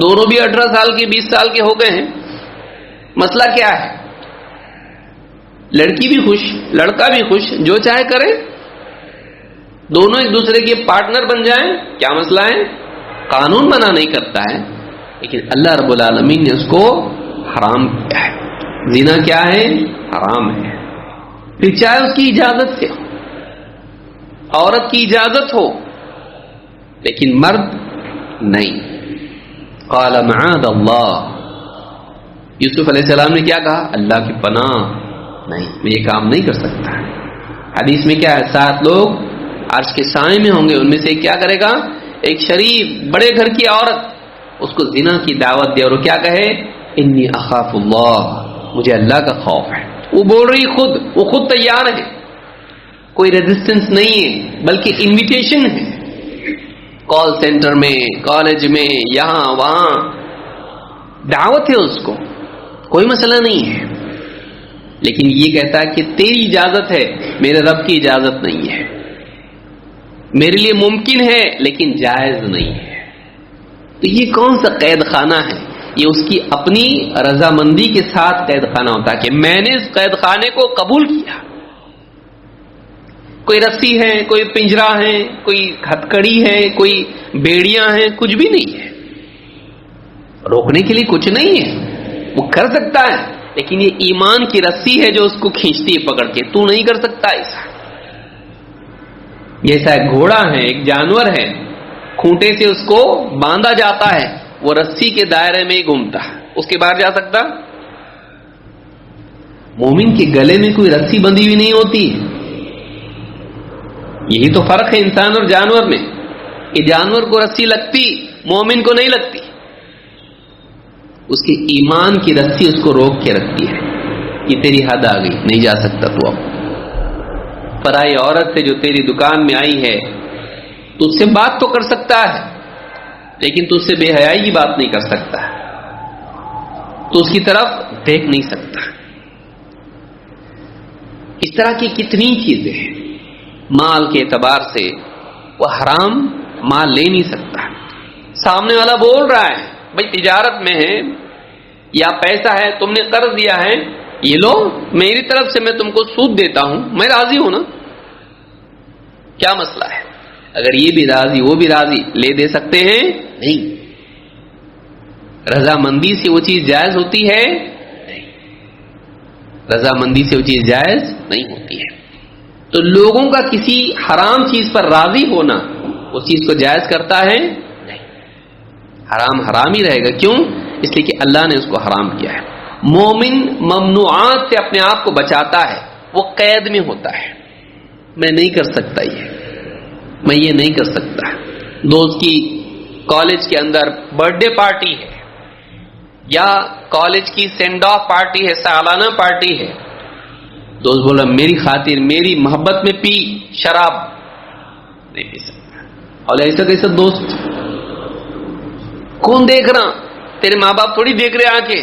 دونوں بھی 18 سال کے 20 سال کے ہو گئے ہیں، مسئلہ کیا ہے؟ لڑکی بھی خوش، لڑکا بھی خوش، جو چاہے کرے، دونوں ایک دوسرے کے پارٹنر بن جائیں، کیا مسئلہ ہے؟ قانون منع نہیں کرتا ہے، لیکن اللہ رب العالمین نے اس کو حرام کیا ہے. زنا کیا ہے؟ حرام ہے. پھر چاہے اس کی اجازت سے ہو، عورت کی اجازت ہو، لیکن مرد نہیں. قال معاذ اللہ، یوسف علیہ السلام نے کیا کہا؟ اللہ کی پناہ، نہیں، میں یہ کام نہیں کر سکتا. حدیث میں کیا ہے؟ 7 لوگ عرش کے سائے میں ہوں گے، ان میں سے کیا کرے گا؟ ایک شریف بڑے گھر کی عورت اس کو زنا کی دعوت دے اور وہ کیا کہے؟ انی اخاف اللہ، مجھے اللہ کا خوف ہے. وہ بول رہی وہ خود تیار ہے، کوئی ریزسٹنس نہیں ہے، بلکہ انویٹیشن ہے. کال سینٹر میں، کالج میں، یہاں وہاں دعوت ہے اس کو، کوئی مسئلہ نہیں ہے. لیکن یہ کہتا ہے کہ تیری اجازت ہے، میرے رب کی اجازت نہیں ہے. میرے لیے ممکن ہے لیکن جائز نہیں ہے. تو یہ کون سا قید خانہ ہے؟ یہ اس کی اپنی رضامندی کے ساتھ قید خانہ ہوتا ہے کہ میں نے اس قید خانے کو قبول کیا. کوئی رسی ہے، کوئی پنجرا ہے، کوئی ہتھکڑی ہے، کوئی بیڑیاں ہیں، کچھ بھی نہیں ہے. روکنے کے لیے کچھ نہیں ہے، وہ کر سکتا ہے، لیکن یہ ایمان کی رسی ہے جو اس کو کھینچتی ہے پکڑ کے. تو نہیں کر سکتا ایسا. جیسا ایک گھوڑا ہے، ایک جانور ہے، کھونٹے سے اس کو باندھا جاتا ہے، وہ رسی کے دائرے میں ہی گھومتا ہے، اس کے باہر جا سکتا؟ مومن کے گلے میں کوئی رسی بندھی ہوئی نہیں ہوتی. یہی تو فرق ہے انسان اور جانور میں، کہ جانور کو رسی لگتی، مومن کو نہیں لگتی. اس کے ایمان کی رسی اس کو روک کے رکھتی ہے. یہ تیری حد آ گئی، نہیں جا سکتا تو. اب پرائی عورت سے جو تیری دکان میں آئی ہے، تو اس سے بات تو کر سکتا ہے، لیکن تو اس سے بے حیائی کی بات نہیں کر سکتا، تو اس کی طرف دیکھ نہیں سکتا. اس طرح کی کتنی چیزیں ہیں. مال کے اعتبار سے وہ حرام مال لے نہیں سکتا. سامنے والا بول رہا ہے بھائی تجارت میں ہے یا پیسہ ہے، تم نے قرض دیا ہے، یہ لو، میری طرف سے میں تم کو سود دیتا ہوں، میں راضی ہوں نا. کیا مسئلہ ہے؟ اگر یہ بھی راضی وہ بھی راضی، لے دے سکتے ہیں؟ نہیں. رضامندی سے وہ چیز جائز ہوتی ہے؟ نہیں، رضامندی سے وہ چیز جائز نہیں ہوتی ہے. تو لوگوں کا کسی حرام چیز پر راضی ہونا اس چیز کو جائز کرتا ہے؟ نہیں. حرام حرام ہی رہے گا. کیوں؟ اس لیے کہ اللہ نے اس کو حرام کیا ہے. مومن ممنوعات سے اپنے آپ کو بچاتا ہے، وہ قید میں ہوتا ہے. میں نہیں کر سکتا، میں یہ نہیں کر سکتا. دوست کی کالج کے اندر برتھ ڈے پارٹی ہے یا کالج کی سینڈ آف پارٹی ہے، سالانہ پارٹی ہے. دوست بولا میری خاطر، میری محبت میں پی شراب، نہیں پی سکتا. اور ایسا کیسا دوست؟ کون دیکھ رہا؟ تیرے ماں باپ تھوڑی دیکھ رہے آ کے.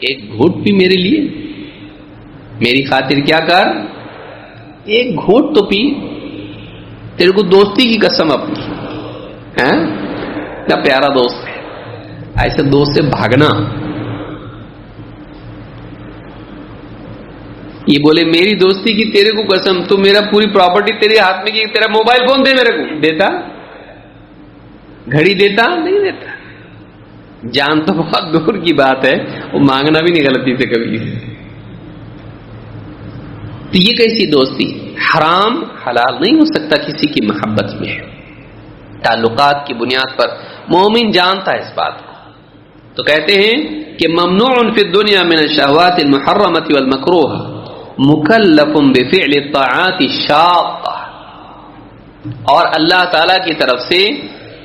ایک گھوٹ پی میرے لیے، میری خاطر کیا کر، ایک گھونٹ تو پی, تیرے کو دوستی کی قسم اپنی ہے, کیا پیارا دوست ہے, ایسے دوست سے بھاگنا. یہ بولے میری دوستی کی تیرے کو قسم, تو میرا پوری پراپرٹی تیرے ہاتھ میں کی, تیرا موبائل فون دے میرے کو, دیتا؟ گھڑی دیتا؟ نہیں دیتا. جان تو بہت دور کی بات ہے, وہ مانگنا بھی نہیں غلطی سے کبھی. تو یہ کیسی دوستی؟ حرام حلال نہیں ہو سکتا کسی کی محبت میں. تعلقات کی بنیاد پر مومن جانتا ہے اس بات کو. تو کہتے ہیں کہ ممنوع فی الدنیا من الشہوات المحرمۃ والمکروہ مکلف بفعل الطاعات الشاقہ, اور اللہ تعالی کی طرف سے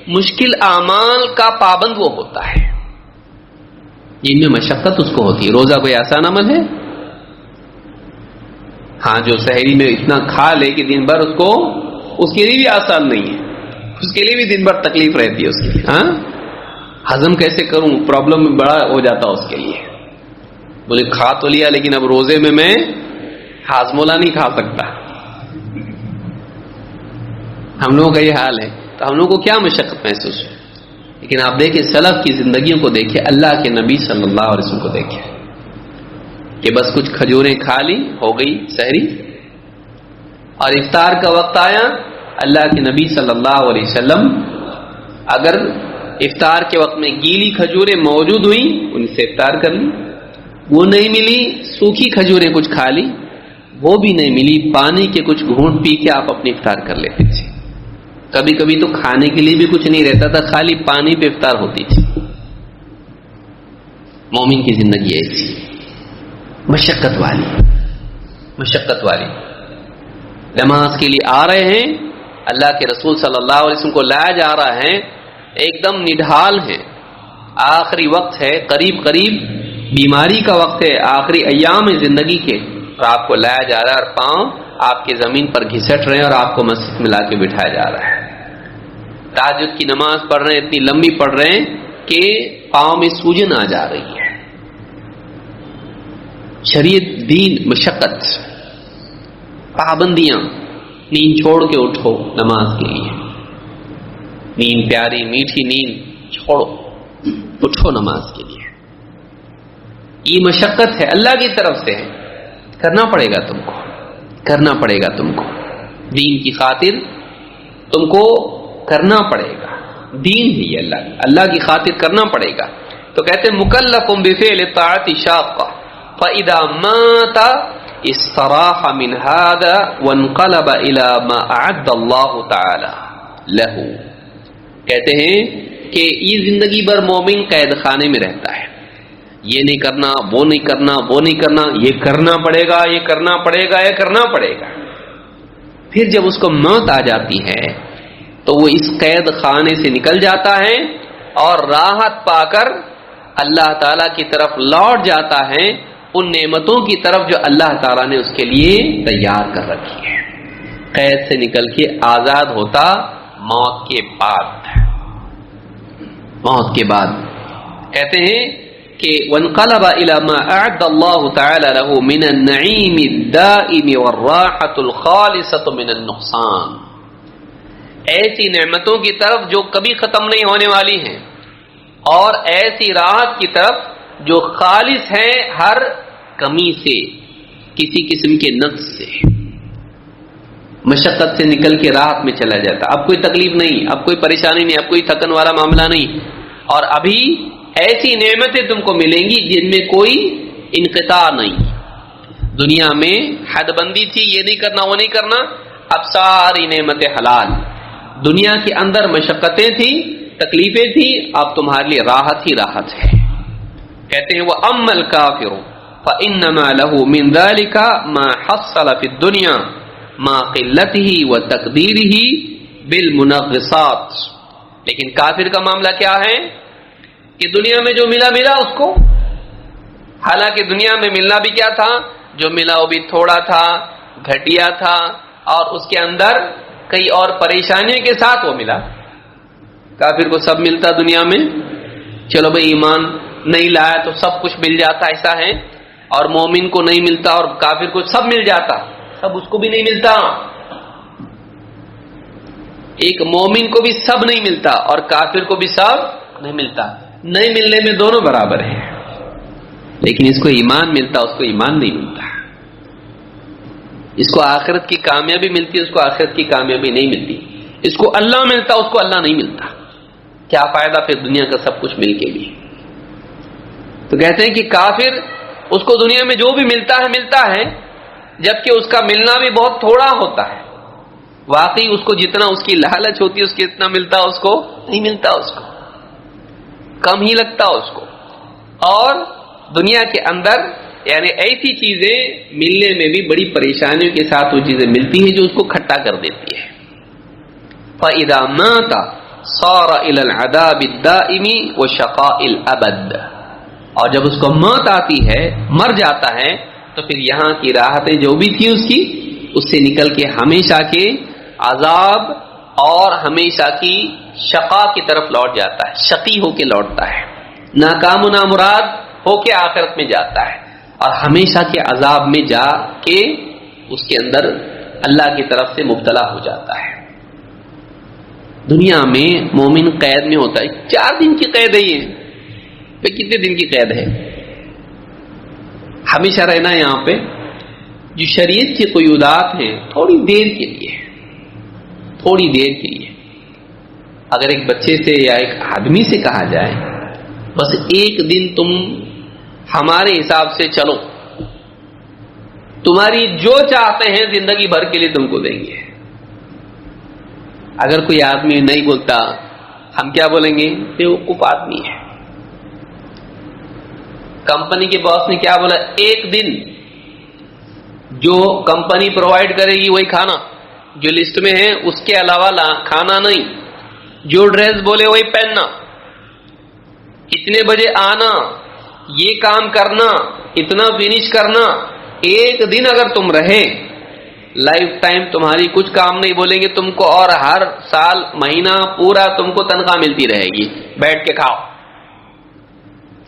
مشکل اعمال کا پابند وہ ہوتا ہے جن میں مشقت اس کو ہوتی ہے. روزہ کوئی آسان عمل ہے؟ ہاں, جو سحری میں اتنا کھا لے کہ دن بھر اس کے لیے بھی آسان نہیں ہے, اس کے لیے بھی دن بھر تکلیف رہتی ہے اس کی. ہاں, ہضم کیسے کروں, پرابلم بڑا ہو جاتا اس کے لیے. بولے کھا تو لیا لیکن اب روزے میں ہاضمولا نہیں کھا سکتا. ہم لوگوں کا یہ حال ہے. تو ہم لوگوں کو کیا مشقت محسوس ہے. لیکن آپ دیکھیں سلف کی زندگیوں کو دیکھیں, اللہ کے نبی صلی اللہ علیہ وسلم کو دیکھیں کہ بس کچھ کھجوریں کھا لی, ہو گئی سحری, اور افطار کا وقت آیا, اللہ کے نبی صلی اللہ علیہ وسلم اگر افطار کے وقت میں گیلی کھجوریں موجود ہوئیں ان سے افطار کر لی, وہ نہیں ملی سوکھی کھجوریں کچھ کھا لی, وہ بھی نہیں ملی پانی کے کچھ گھونٹ پی کے آپ اپنی افطار کر لیتے تھے. کبھی کبھی تو کھانے کے لیے بھی کچھ نہیں رہتا تھا, خالی پانی پہ افطار ہوتی تھی. مومن کی زندگی ایسی مشقت والی. نماز کے لیے آ رہے ہیں, اللہ کے رسول صلی اللہ علیہ وسلم کو لایا جا رہا ہے, ایک دم نڈھال ہے, آخری وقت ہے, قریب بیماری کا وقت ہے, آخری ایام زندگی کے, اور آپ کو لایا جا رہا ہے اور پاؤں آپ کے زمین پر گھسٹ رہے ہیں اور آپ کو مسجد میں لا کے بٹھایا جا رہا ہے. تہجد کی نماز پڑھ رہے ہیں, اتنی لمبی پڑھ رہے ہیں کہ پاؤں میں سوجن آ جا رہی ہے. شریعت, دین, مشقت, پابندیاں. نیند چھوڑ کے اٹھو نماز کے لیے, نیند پیاری میٹھی نیند چھوڑو, اٹھو نماز کے لیے. یہ مشقت ہے, اللہ کی طرف سے ہے, کرنا پڑے گا تم کو, دین کی خاطر تم کو کرنا پڑے گا. دین ہی اللہ کی خاطر کرنا پڑے گا. تو کہتے ہیں مکلف بفعل الطاعات الشاقہ فَإِذَا مَاتَ استراح من هذا وانقلب الى ما اعد اللہ تعالی له. کہتے ہیں کہ یہ زندگی بھر مومن قید خانے میں رہتا ہے, یہ نہیں کرنا, وہ نہیں کرنا, وہ نہیں کرنا, یہ کرنا پڑے گا, یہ کرنا پڑے گا, یہ کرنا پڑے گا. پھر جب اس کو موت آ جاتی ہے تو وہ اس قید خانے سے نکل جاتا ہے اور راحت پا کر اللہ تعالی کی طرف لوٹ جاتا ہے, ان نعمتوں کی طرف جو اللہ تعالیٰ نے اس کے لیے تیار کر رکھی ہے. قید سے نکل کے آزاد ہوتا موت کے بعد. کہتے ہیں کہ وانقلب الى ما اعد اللہ تعالی له من النعیم الدائم والراحة الخالصة من النقصان. ایسی نعمتوں کی طرف جو کبھی ختم نہیں ہونے والی ہیں, اور ایسی راحت کی طرف جو خالص ہے ہر کمی سے, کسی قسم کے نقص سے. مشقت سے نکل کے راحت میں چلا جاتا, اب کوئی تکلیف نہیں, اب کوئی پریشانی نہیں, اب کوئی تھکن والا معاملہ نہیں, اور ابھی ایسی نعمتیں تم کو ملیں گی جن میں کوئی انقطاع نہیں. دنیا میں حد بندی تھی, یہ نہیں کرنا, وہ نہیں کرنا, اب ساری نعمتیں حلال. دنیا کے اندر مشقتیں تھی, تکلیفیں تھی, اب تمہارے لیے راحت ہی راحت ہے. کہتے ہیں وہ اما الکافر فانما له من ذلك ما حصل في الدنيا مع قلته وتقديره بالمنغصات. لیکن کافر کا معاملہ کیا ہے کہ دنیا میں جو ملا اس کو, حالانکہ دنیا میں ملنا بھی کیا تھا, جو ملا وہ بھی تھوڑا تھا, گھٹیا تھا, اور اس کے اندر کئی اور پریشانیوں کے ساتھ وہ ملا. کافر کو سب ملتا دنیا میں, چلو بھائی ایمان نہیں لایا تو سب کچھ مل جاتا, ایسا ہے. اور مومن کو نہیں ملتا اور کافر کو سب مل جاتا, سب اس کو بھی نہیں ملتا. ایک مومن کو بھی سب نہیں ملتا اور کافر کو بھی سب نہیں ملتا. نہیں ملنے میں دونوں برابر ہیں، لیکن اس کو ایمان ملتا، اس کو ایمان نہیں ملتا. اس کو آخرت کی کامیابی ملتی، اس کو آخرت کی کامیابی نہیں ملتی. اس کو اللہ ملتا، اس کو اللہ نہیں ملتا. کیا فائدہ پھر دنیا کا سب کچھ مل کے بھی؟ تو کہتے ہیں کہ کافر اس کو دنیا میں جو بھی ملتا ہے جبکہ اس کا ملنا بھی بہت تھوڑا ہوتا ہے. واقعی اس کو جتنا اس کی لالچ ہوتی ہے اس کے اتنا ملتا، اس کو نہیں ملتا، اس کو کم ہی لگتا اس کو. اور دنیا کے اندر یعنی ایسی چیزیں ملنے میں بھی بڑی پریشانیوں کے ساتھ وہ چیزیں ملتی ہیں جو اس کو کھٹا کر دیتی ہے. فَإِذَا مَاتَ صَارَ إِلَى الْعَذَابِ الدَّائِمِ وَشَقَاءِ الْأَبَدِ. اور جب اس کو موت آتی ہے، مر جاتا ہے، تو پھر یہاں کی راحتیں جو بھی تھی اس سے نکل کے ہمیشہ کے عذاب اور ہمیشہ کی شقا کی طرف لوٹ جاتا ہے. شقی ہو کے لوٹتا ہے، ناکام و نامراد ہو کے آخرت میں جاتا ہے اور ہمیشہ کے عذاب میں جا کے اس کے اندر اللہ کی طرف سے مبتلا ہو جاتا ہے. دنیا میں مومن قید میں ہوتا ہے. 4 دن کی قید ہے. یہ کتنے دن کی قید ہے؟ ہمیشہ رہنا یہاں پہ. جو شریعت کی قیودات ہیں تھوڑی دیر کے لیے، تھوڑی دیر کے لیے. اگر ایک بچے سے یا ایک آدمی سے کہا جائے بس 1 دن تم ہمارے حساب سے چلو، تمہاری جو چاہتے ہیں زندگی بھر کے لیے تم کو دیں گے. اگر کوئی آدمی نہیں بولتا ہم کیا بولیں گے؟ بیوقوف آدمی ہے. کمپنی کے باس نے کیا بولا؟ 1 دن جو کمپنی پرووائڈ کرے گی وہی کھانا، جو لسٹ میں ہے اس کے علاوہ کھانا نہیں، جو ڈریس بولے وہی پہننا، اتنے بجے آنا، یہ کام کرنا، اتنا فنش کرنا. 1 دن اگر تم رہے، لائف ٹائم تمہاری کچھ کام نہیں بولیں گے تم کو، اور ہر سال مہینہ پورا تم کو تنخواہ ملتی رہے گی. بیٹھ کے کھاؤ،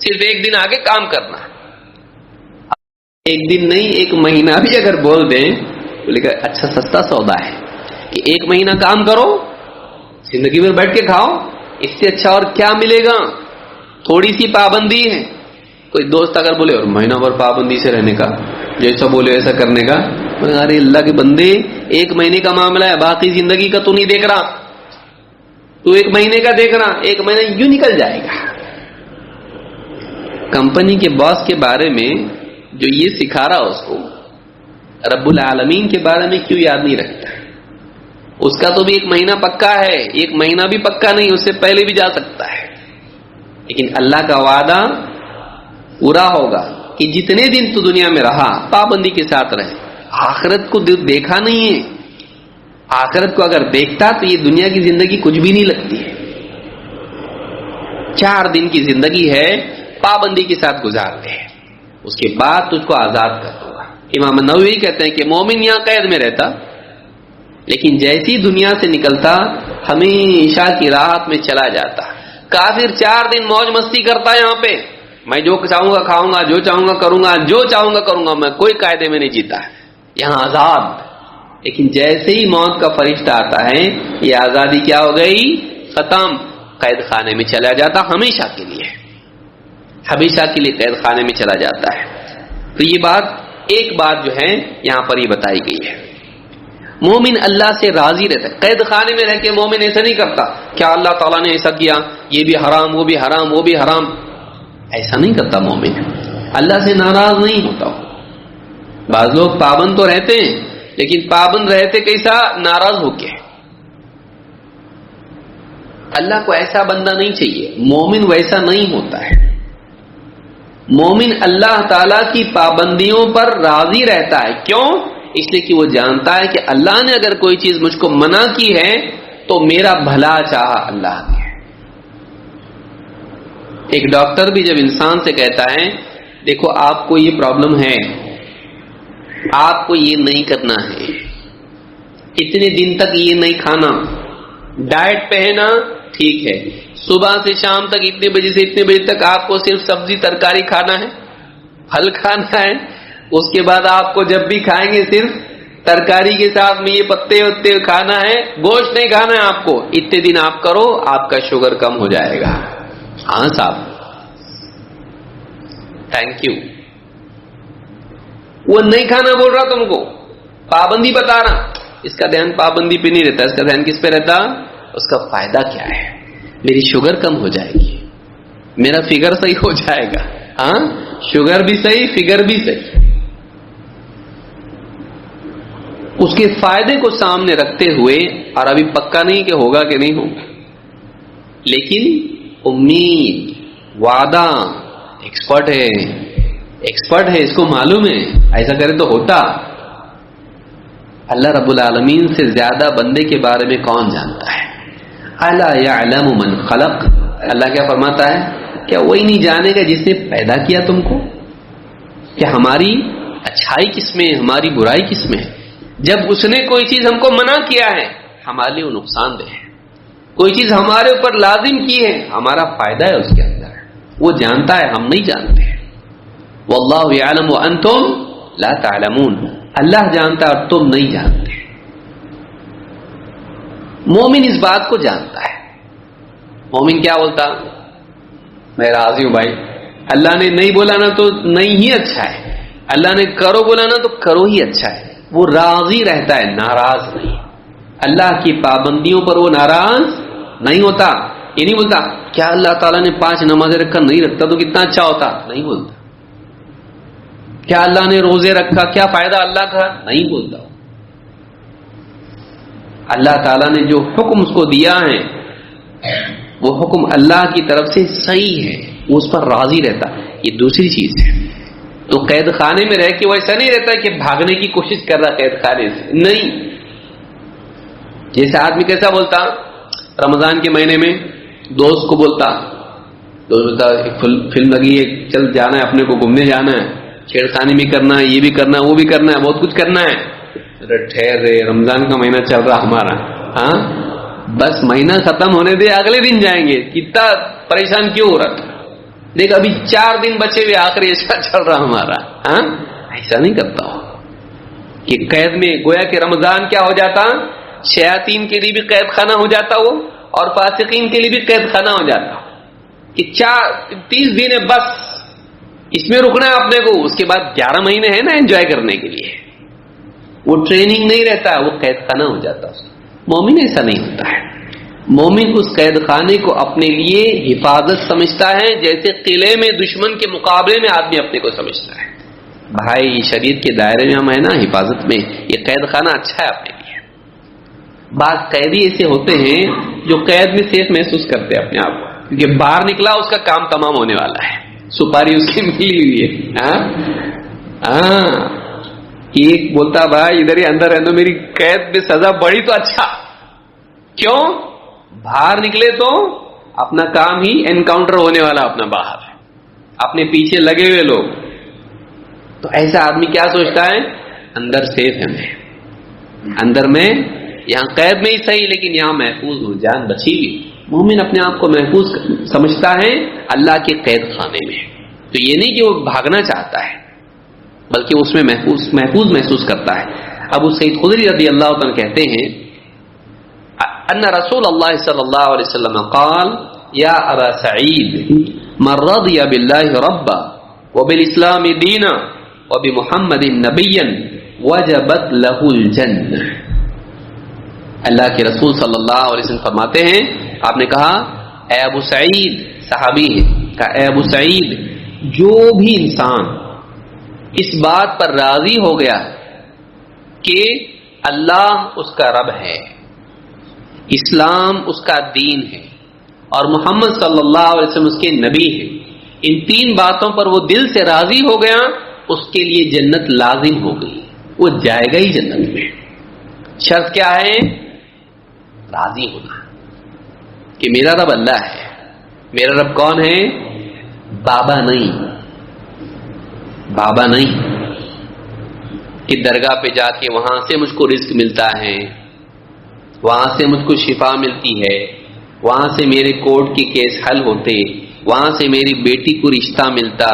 صرف 1 دن آگے کام کرنا. 1 دن نہیں 1 مہینہ بھی اگر بول دیں تو لکھا اچھا سستا سودا ہے کہ 1 مہینہ کام کرو، زندگی میں بیٹھ کے کھاؤ. اس سے اچھا اور کیا ملے گا؟ تھوڑی سی پابندی ہے. کوئی دوست اگر بولے اور مہینہ بھر پابندی سے رہنے کا، جیسا بولے ایسا کرنے کا، ارے اللہ کے بندے 1 مہینے کا معاملہ ہے، باقی زندگی کا تو نہیں دیکھ رہا. تو 1 مہینے کا دیکھ رہا، 1 مہینہ یوں نکل جائے گا. کمپنی کے باس کے بارے میں جو یہ سکھا رہا اس کو، رب العالمین کے بارے میں کیوں یاد نہیں رکھتا؟ اس کا تو بھی 1 مہینہ پکا ہے، 1 مہینہ بھی پکا نہیں، اس سے پہلے بھی جا سکتا ہے. لیکن اللہ کا وعدہ پورا ہوگا کہ جتنے دن تو دنیا میں رہا پابندی کے ساتھ رہے. آخرت کو دیکھا نہیں ہے. آخرت کو اگر دیکھتا تو یہ دنیا کی زندگی کچھ بھی نہیں لگتی ہے. 4 دن کی زندگی ہے، پابندی کے ساتھ گزار لے، اس کے بعد تجھ کو آزاد کر دوں گا. امام نووی کہتے ہیں کہ مومن یہاں قید میں رہتا، لیکن جیسی دنیا سے نکلتا ہمیشہ کی راحت میں چلا جاتا. کافر 4 دن موج مستی کرتا ہے یہاں پہ، میں جو چاہوں گا کھاؤں گا، جو چاہوں گا کروں گا، جو چاہوں گا کروں گا، میں کوئی قاعدے میں نہیں جیتا. یہاں آزاد. لیکن جیسے ہی موت کا فرشتہ آتا ہے یہ آزادی کیا ہو گئی؟ ختم. قید خانے میں چلا جاتا ہمیشہ کے لیے، ہمیشہ کے لیے قید خانے میں چلا جاتا ہے. تو یہ ایک بات جو ہے یہاں پر یہ بتائی گئی ہے. مومن اللہ سے راضی رہتا ہے. قید خانے میں رہ کے مومن ایسا نہیں کرتا کیا اللہ تعالیٰ نے ایسا کیا، یہ بھی حرام، وہ بھی حرام، وہ بھی حرام. ایسا نہیں کرتا مومن. اللہ سے ناراض نہیں ہوتا. بعض لوگ پابند تو رہتے ہیں لیکن پابند رہتے کیسا؟ ناراض ہو کے. اللہ کو ایسا بندہ نہیں چاہیے. مومن ویسا نہیں ہوتا ہے. مومن اللہ تعالی کی پابندیوں پر راضی رہتا ہے. کیوں؟ اس لیے کہ وہ جانتا ہے کہ اللہ نے اگر کوئی چیز مجھ کو منع کی ہے تو میرا بھلا چاہا اللہ نے. ایک ڈاکٹر بھی جب انسان سے کہتا ہے دیکھو آپ کو یہ پرابلم ہے، آپ کو یہ نہیں کرنا ہے، اتنے دن تک یہ نہیں کھانا، ڈائٹ پہ ہے نا، ٹھیک ہے، صبح سے شام تک اتنے بجے سے اتنے بجے تک آپ کو صرف سبزی ترکاری کھانا ہے، پھل کھانا ہے، اس کے بعد آپ کو جب بھی کھائیں گے صرف ترکاری کے ساتھ میں یہ پتے وتے کھانا ہے، گوشت نہیں کھانا ہے آپ کو، اتنے دن آپ کرو، آپ کا شوگر کم ہو جائے گا. ہاں صاحب، تھینک یو. وہ نہیں کھانا بول رہا تم کو، پابندی بتا رہا. اس کا دھیان پابندی پہ نہیں رہتا، اس کا دھیان کس پہ رہتا؟ اس کا فائدہ کیا ہے. میری شوگر کم ہو جائے گی، میرا فگر صحیح ہو جائے گا. ہاں، شوگر بھی صحیح، فگر بھی صحیح. اس کے فائدے کو سامنے رکھتے ہوئے، اور ابھی پکا نہیں کہ ہوگا کہ نہیں ہوگا، لیکن امید، وعدہ، ایکسپرٹ ہے، اس کو معلوم ہے ایسا کرے تو ہوتا. اللہ رب العالمین سے زیادہ بندے کے بارے میں کون جانتا ہے؟ الا یعلم من خلق. اللہ کیا فرماتا ہے؟ کیا وہی نہیں جانے گا جس نے پیدا کیا تم کو؟ کہ ہماری اچھائی کس میں ہے، ہماری برائی کس میں ہے. جب اس نے کوئی چیز ہم کو منع کیا ہے، ہمارے لیے وہ نقصان دہ ہے. کوئی چیز ہمارے اوپر لازم کی ہے، ہمارا فائدہ ہے اس کے اندر. وہ جانتا ہے، ہم نہیں جانتے. واللہ یعلم وانتم لا تعلمون. اللہ جانتا ہے اور تم نہیں جانتے. مومن اس بات کو جانتا ہے. مومن کیا بولتا؟ میں راضی ہوں بھائی، اللہ نے نہیں بولا نا تو نہیں ہی اچھا ہے، اللہ نے کرو بولا نا تو کرو ہی اچھا ہے. وہ راضی رہتا ہے، ناراض نہیں. اللہ کی پابندیوں پر وہ ناراض نہیں ہوتا. یہ نہیں بولتا کیا اللہ تعالیٰ نے 5 نمازیں رکھا نہیں رکھتا تو کتنا اچھا ہوتا، نہیں بولتا. کیا اللہ نے روزے رکھا کیا فائدہ اللہ کا، نہیں بولتا. اللہ تعالیٰ نے جو حکم اس کو دیا ہے وہ حکم اللہ کی طرف سے صحیح ہے، وہ اس پر راضی رہتا. یہ دوسری چیز ہے. تو قید خانے میں رہ کے وہ ایسا نہیں رہتا کہ بھاگنے کی کوشش کر رہا قید خانے سے، نہیں. جیسے آدمی کیسا بولتا رمضان کے مہینے میں دوست کو بولتا ایک فلم لگی ہے، چل جانا ہے، اپنے کو گھومنے جانا ہے، چھیڑخانی بھی کرنا ہے، یہ بھی کرنا ہے، وہ بھی کرنا ہے، بہت کچھ کرنا ہے. ارے ٹھہر رے، رمضان کا مہینہ چل رہا ہمارا، ہاں بس مہینہ ختم ہونے دے، اگلے دن جائیں گے. کتنا پریشان کیوں ہو رہا تھا؟ دیکھ ابھی 4 دن بچے ہوئے، آخری ایسا چل رہا ہمارا. ہاں، ایسا نہیں کرتا ہو کہ قید میں گویا کہ رمضان کیا ہو جاتا، شیاطین کے لیے بھی قید خانہ ہو جاتا وہ، اور فاسقین کے لیے بھی قید خانہ ہو جاتا. کہ 30 دن ہے بس، اس میں رکنا ہے اپنے کو، اس کے بعد 11 مہینے ہیں نا انجوائے کرنے کے لیے. وہ ٹریننگ نہیں رہتا، وہ قید خانہ ہو جاتا. مومن ایسا نہیں ہوتا ہے. مومن اس قید خانے کو اپنے لیے حفاظت سمجھتا ہے، جیسے قلعے میں دشمن کے مقابلے میں آدمی اپنے کو سمجھتا ہے. بھائی شریعت کے دائرے میں ہم ہیں نا، حفاظت میں، یہ قید خانہ اچھا ہے اپنے لیے. بعض قیدی ایسے ہوتے ہیں جو قید میں سیف محسوس کرتے ہیں اپنے آپ کو، کیونکہ باہر نکلا اس کا کام تمام ہونے والا ہے، سپاری اس کی ملی ہوئی ہے. ایک بولتا بھائی ادھر ہی اندر رہ دو، میری قید میں سزا بڑی تو اچھا. کیوں؟ باہر نکلے تو اپنا کام ہی انکاؤنٹر ہونے والا اپنا باہر، اپنے پیچھے لگے ہوئے لوگ. تو ایسا آدمی کیا سوچتا ہے؟ اندر سیف ہے، میں اندر میں یہاں قید میں ہی صحیح لیکن یہاں محفوظ ہوں، جان بچی ہوئی. مومن اپنے آپ کو محفوظ سمجھتا ہے اللہ کے قید خانے میں. تو یہ نہیں کہ وہ بھاگنا چاہتا ہے، بلکہ اس میں محفوظ محسوس کرتا ہے. ابو سعید خدری رضی اللہ عنہ کہتے ہیں ان رسول اللہ صلی اللہ علیہ وسلم قال یا ابا سعید من رضی باللہ ربا وبالاسلام دینا وبمحمد نبیا وجبت له الجنہ. اللہ کے رسول صلی اللہ علیہ وسلم فرماتے ہیں، آپ نے کہا اے ابو سعید، صحابی ہے، کہا اے ابو سعید، جو بھی انسان اس بات پر راضی ہو گیا کہ اللہ اس کا رب ہے، اسلام اس کا دین ہے، اور محمد صلی اللہ علیہ وسلم اس کے نبی ہے، ان 3 باتوں پر وہ دل سے راضی ہو گیا، اس کے لیے جنت لازم ہو گئی، وہ جائے گا ہی جنت میں. شرط کیا ہے؟ راضی ہونا کہ میرا رب اللہ ہے. میرا رب کون ہے؟ بابا نہیں کہ درگاہ پہ جا کے وہاں سے مجھ کو رزق ملتا ہے، وہاں سے مجھ کو شفا ملتی ہے، وہاں سے میرے کورٹ کے کیس حل ہوتے، وہاں سے میری بیٹی کو رشتہ ملتا،